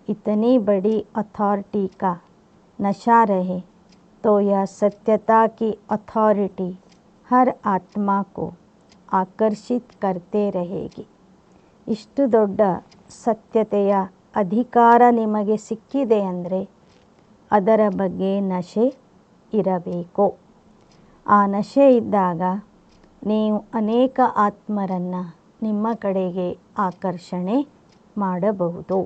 Speaker 1: इतनी बड़ी अथॉरिटी का नशा रहे तो यह सत्यता की अथॉरिटी हर आत्मा को आकर्षित करते रहेगी. ಇಷ್ಟು ದೊಡ್ಡ ಸತ್ಯತೆಯ ಅಧಿಕಾರ ನಿಮಗೆ ಸಿಕ್ಕಿದೆ ಅಂದರೆ ಅದರ ಬಗ್ಗೆ ನಶೆ ಇರಬೇಕು. ಆ ನಶೆ ಇದ್ದಾಗ ನೀವು ಅನೇಕ ಆತ್ಮರನ್ನು ನಿಮ್ಮ ಕಡೆಗೆ ಆಕರ್ಷಣೆ ಮಾಡಬಹುದು.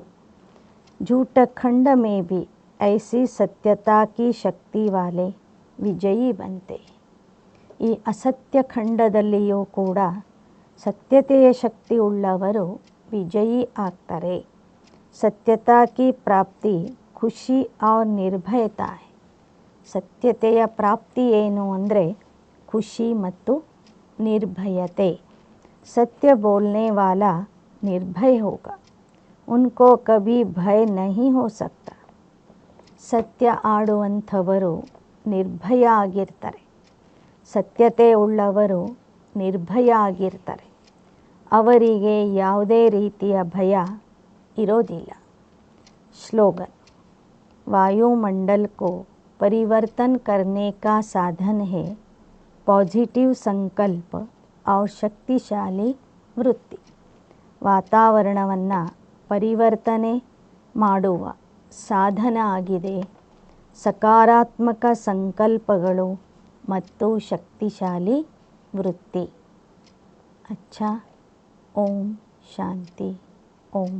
Speaker 1: झूठ खंड में भी ऐसी सत्यता की शक्ति वाले ವಿಜಯಿ ಬಂತೆ. ಈ ಅಸತ್ಯ ಖಂಡದಲ್ಲಿಯೂ ಕೂಡ ಸತ್ಯತೆಯ ಶಕ್ತಿ ಉಳ್ಳವರು ವಿಜಯಿ ಆಗ್ತಾರೆ. ಸತ್ಯತಾ ಕಿ ಪ್ರಾಪ್ತಿ ಖುಷಿ ಔರ್ ನಿರ್ಭಯತಾ ಹೈ. ಸತ್ಯತೆಯ ಪ್ರಾಪ್ತಿ ಏನು ಅಂದರೆ ಖುಷಿ ಮತ್ತು ನಿರ್ಭಯತೆ. ಸತ್ಯ ಬೋಲ್ನೆ ವಾಲಾ ನಿರ್ಭಯ ಹೋಗ, ಉನ್ಕೋ ಕಭಿ ಭಯ ನಹೀ ಹೋ ಸಕ್ತಾ. ಸತ್ಯ ಆಡುವಂಥವರು ನಿರ್ಭಯ ಆಗಿರ್ತಾರೆ. ಸತ್ಯತೆ ಉಳ್ಳವರು ನಿರ್ಭಯ ಆಗಿರ್ತಾರೆ. ಅವರಿಗೆ ಯಾವುದೇ ರೀತಿಯ ಭಯ ಇರೋದಿಲ್ಲ. ಸ್ಲೋಗನ್: वायुमंडल को परिवर्तन करने का साधन है पॉजिटिव संकल्प और शक्तिशाली ವೃತ್ತಿ. ವಾತಾವರಣವನ್ನು ಪರಿವರ್ತನೆ ಮಾಡುವ ಸಾಧನ ಆಗಿದೆ ಸಕಾರಾತ್ಮಕ ಸಂಕಲ್ಪಗಳು ಮತ್ತು ಶಕ್ತಿಶಾಲಿ ವೃತ್ತಿ. ಅಚ್ಚಾ. ಓಂ ಶಾಂತಿ. ಓಂ